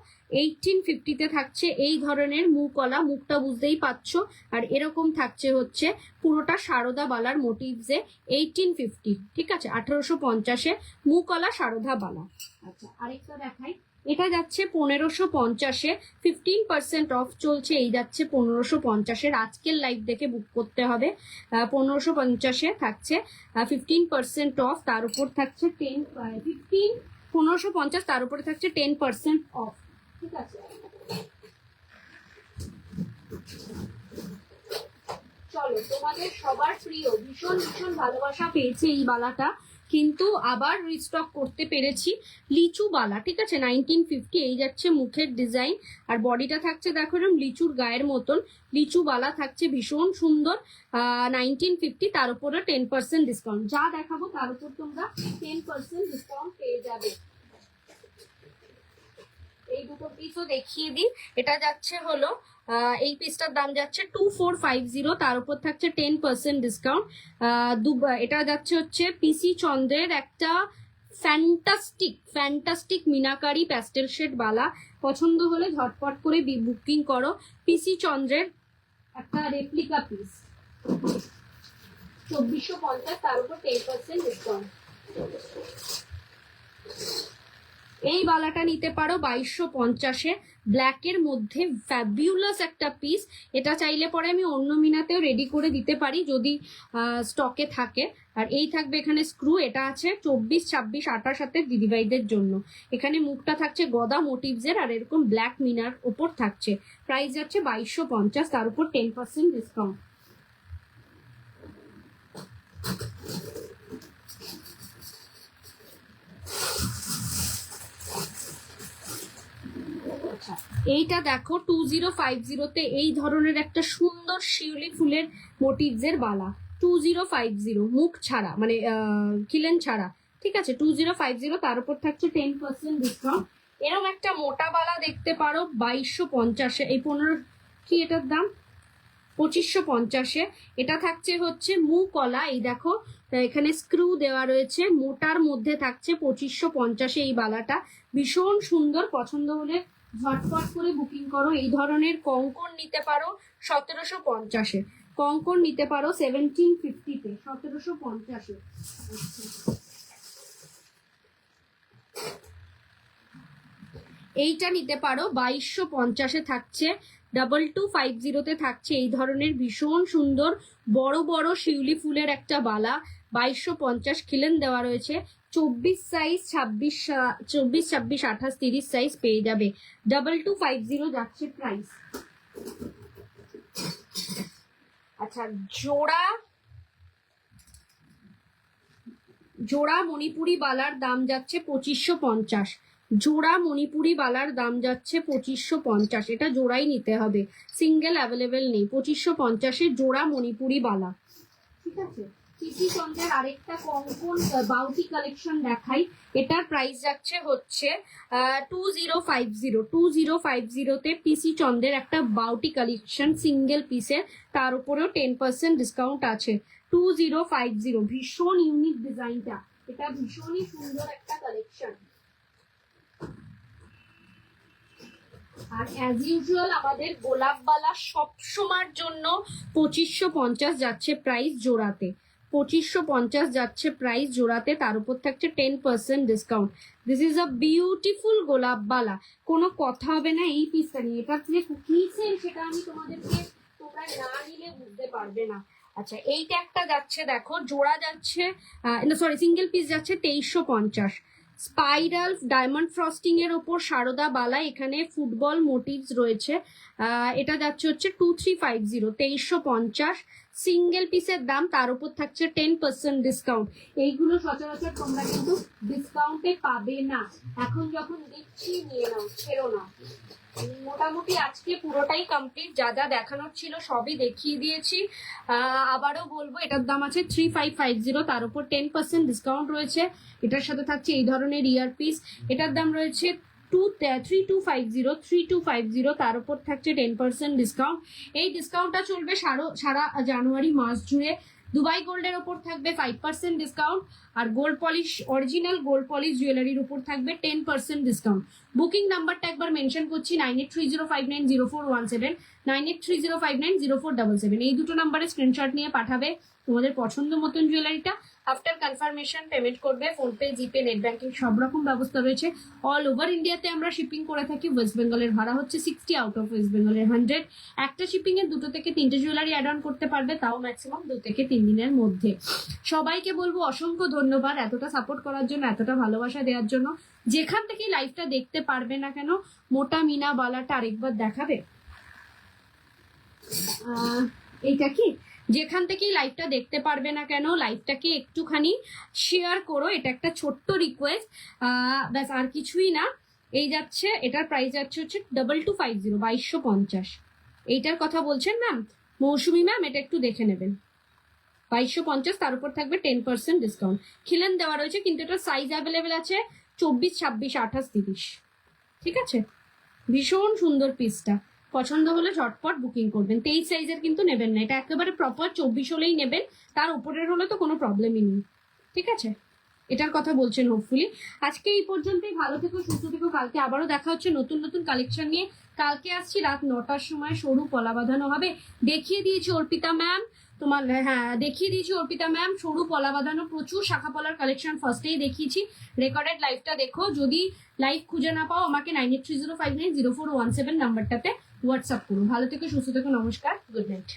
1850-তে থাকছে এই ধরনের মুখওয়ালা, মুখটা বুঝতেই পাচ্ছো, আর এরকম থাকছে হচ্ছে পুরোটা সারদা বালার মোটিভসে 1850, ঠিক আছে, 1850-এ মুখওয়ালা সারদা বালা। আচ্ছা, আরেকটা দেখাই, এটা যাচ্ছে 1550-এ, 15% অফ চলছে, এই যাচ্ছে 1550-এর। আজকের লাইভ দেখে বুক করতে হবে। 1550-এ থাকছে 15% অফ, তার উপর থাকছে 1550, তার উপরে থাকছে 10% অফ, ঠিক আছে। চলো, তোমাদের সবার প্রিয়, ভীষণ ভীষণ ভালোবাসা পেয়েছে এই বালাটা, কিন্তু আবার রিস্টক করতে পেরেছি। লিচু বালা, ঠিক আছে, 1950, এই যাচ্ছে মুখের ডিজাইন, আর বডিটা থাকছে দেখো এরকম লিচুর গায়ের মতন। লিচু বালা থাকছে ভীষণ সুন্দর, 1950, তার উপরে 10% ডিসকাউন্ট। যা দেখাবো তার উপর তোমরা 10% ডিসকাউন্ট পেয়ে যাবে। এই দুটো পিসও দেখিয়ে দিই। এটা যাচ্ছে হলো এই পিসটার দাম যাচ্ছে 2450, তার উপর থাকছে 10% ডিসকাউন্ট। এটা যাচ্ছে হচ্ছে পিসি চন্দ্রের একটা ফ্যান্টাস্টিক মিনাকারি প্যাস্টেল শেড বালা। পছন্দ হলে ঝটপট করে বুকিং করো। পিসি চন্দ্রের একটা রেপ্লিকা পিস 2450, তার উপর 10% ডিসকাউন্ট। এই বালাটা নিতে পারো 2250-এ, ব্ল্যাকের মধ্যে ফ্যাবিউলাস একটা পিস। এটা চাইলে পরে আমি অন্য মিনাতেও রেডি করে দিতে পারি যদি স্টকে থাকে। আর এই থাকবে এখানে স্ক্রু, এটা আছে 24, 26, 28 হাতের দিদিভাইদের জন্য। এখানে মুখটা থাকছে গদা মোটিভসের আর এরকম ব্ল্যাক মিনার ওপর থাকছে। প্রাইস যাচ্ছে 2250, তার উপর 10% ডিসকাউন্ট। এইটা দেখো 2050-তে এই ধরনের একটা সুন্দর শিউলি ফুলের মোটিভসের বালা, 2050 মুখ ছাড়া, মানে খিলেন ছাড়া, ঠিক আছে। 2050, তার উপর থাকছে 10% ডিসকাউন্ট। এরকম একটা মোটা বালা দেখতে পারো 2250-এ, এই 15 কি এটার দাম 2550-এ। এটা থাকছে হচ্ছে মুকলা, এই দেখো এখানে স্ক্রু দেওয়া রয়েছে, মোটার মধ্যে থাকছে 2550-এ এই বালাটা। ভীষণ সুন্দর, পছন্দ হলে ঝটপট করে বুকিং করো। এই ধরনের কঙ্কন নিতে পারো 1750-এ, কঙ্কন নিতে পারো 1750-তে, 1750-এ। এইটা নিতে পারো 2250-এ থাকছে, 2250-তে থাকছে এই ধরনের ভীষণ সুন্দর বড় বড় শিউলি ফুলের একটা বালা, 2250 খিলেন দেওয়া রয়েছে। 24 সাইজ, 26, 24, 26, 28, 30 সাইজ পেয়ে যাবে। 2250 যাচ্ছে প্রাইস। আচ্ছা, জোড়া মণিপুরি বালার দাম যাচ্ছে 2550। জোড়া মণিপুরি বালার দাম যাচ্ছে 2550, এটা জোড়াই নিতে হবে, সিঙ্গেল অ্যাভেলেবেল নেই। 2550-এ জোড়া মণিপুরি বালা, ঠিক আছে। পিসি চন্দ্রের আরেকটা কঙ্কন বাউটি কালেকশন দেখাই। এটার প্রাইস যাচ্ছে হচ্ছে 2050। 2050-তে পিসি চন্দ্রের একটা বাউটি কালেকশন সিঙ্গেল পিসের, তার উপরেও 10% ডিসকাউন্ট আছে। 2050, ভীষণ ইউনিক ডিজাইনটা, এটা ভীষণই সুন্দর একটা কালেকশন। আর অ্যাজ ইউজুয়াল আমাদের গোলাপবালা সবসময়ের জন্য 2550 যাচ্ছে প্রাইস জোড়াতে, 2550 যাচ্ছে প্রাইস জোড়াতে, তার উপর থাকছে 10% discount. This is a beautiful গোলাপবালা, কোনো কথা হবে না এই পিসটা নিয়ে। এটা যে কুকিজের সেটা আমি তোমাদেরকে, তোমরা না নিলে বুঝতে পারবে না। আচ্ছা, এইটা একটা যাচ্ছে দেখো, জোড়া যাচ্ছে সরি সিঙ্গেল পিস যাচ্ছে 2350। স্পাইরাল ডায়মন্ড ফ্রস্টিং এর ওপর সারদা বালা, এখানে ফুটবল মোটিভস রয়েছে। এটা যাচ্ছে হচ্ছে 2350, 2350 সিঙ্গেল পিসের দাম, তার উপর থাকছে 10% ডিসকাউন্ট। এইগুলো সচরাচর তোমরা কিন্তু ডিসকাউন্টে পাবে না, এখন যখন দিচ্ছি নিয়ে নাও, ছেড়ো না। মোটামুটি আজকে পুরোটাই কমপ্লিট, যা যা দেখানোর ছিল সবই দেখিয়ে দিয়েছি। আবারও বলবো, এটার দাম আছে 3550, তার উপর 10% ডিসকাউন্ট রয়েছে। এটার সাথে থাকছে এই ধরনের ইয়ারপিস, এটার দাম রয়েছে 3250, তার উপর থাকছে 10% ডিসকাউন্ট। এই ডিসকাউন্টটা চলবে সারা জানুয়ারি মাস জুড়ে। দুবাই গোল্ডের ওপর থাকবে 5% ডিসকাউন্ট, আর gold polish, original gold polish জুয়েলারির উপর থাকবে 10% ডিসকাউন্ট। বুকিং নাম্বারটা একবার মেনশন করছি, 9830590417, 9830590477, এই দুটো নাম্বারে স্ক্রিনশট নিয়ে পাঠাবে তোমাদের পছন্দ মতন জুয়েলারিটা। আফটার কনফার্মেশন পেমেন্ট করবে, ফোনপে, জিপে, নেট ব্যাংকিং সব রকম ব্যবস্থা রয়েছে। অল ওভার ইন্ডিয়াতে আমরা শিপিং করে থাকি। ওয়েস্ট বেঙ্গলের ভাড়া হচ্ছে 60, আউট অফ ওয়েস্ট বেঙ্গলের 100। একটা শিপিং এর 2 থেকে 3টে জুয়েলারি অ্যাড অন করতে পারবে, তাও ম্যাক্সিমাম 2 থেকে 3 দিনের মধ্যে। সবাইকে বলবো অসংখ্য ধন্যবাদ এতটা সাপোর্ট করার জন্য, এতটা ভালোবাসা দেওয়ার জন্য। যেখান থেকে লাইভটা দেখতে পারবে না কেন, মোটা মিনা বালাটা আরেকবার দেখাবে। এইটা কি, যেখান থেকেই লাইভটা দেখতে পারবে না কেন, লাইভটাকে একটুখানি শেয়ার করো, এটা একটা ছোট্ট রিকোয়েস্ট, ব্যাস আর কিছুই না। এই যাচ্ছে, এটার প্রাইস যাচ্ছে হচ্ছে 2250, 2250। এইটার কথা বলছেন ম্যাম, মৌসুমি ম্যাম, এটা একটু দেখে নেবেন। 2250, তার উপর থাকবে 10% ডিসকাউন্ট। খিলেন দেওয়া রয়েছে, কিন্তু এটা সাইজ অ্যাভেলেবেল আছে 24, 26, 28, 30, ঠিক আছে। ভীষণ সুন্দর পিসটা, পছন্দ হলে ঝটপট বুকিং করবেন। 23 সাইজের কিন্তু নেবেন না, এটা একেবারে প্রপার 24 হলেই নেবেন, তার উপরের হলে তো কোনো প্রবলেমই নেই, ঠিক আছে। এটার কথা বলছেন হোপফুলি। আজকে এই পর্যন্তই, ভালো থেকো, সুস্থ থেকো। কালকে আবারও দেখা হচ্ছে নতুন নতুন কালেকশন নিয়ে। কালকে আসছি রাত 9টার সময়, সরু পলা বাঁধানো হবে, দেখিয়ে দিয়েছি অর্পিতা ম্যাম। তোমার হ্যাঁ দেখিয়ে দিয়েছি অর্পিতা ম্যাম, সরু পলা বাঁধানো প্রচুর শাখা পলার কালেকশন ফার্স্টেই দেখিয়েছি। রেকর্ডেড লাইভটা দেখো, যদি লাইভ খুঁজে না পাও আমাকে 9830590417 নাম্বারটাতে হোয়াটসঅ্যাপ করো। ভালো থেকো, সুস্থ থেকো, নমস্কার, গুড নাইট।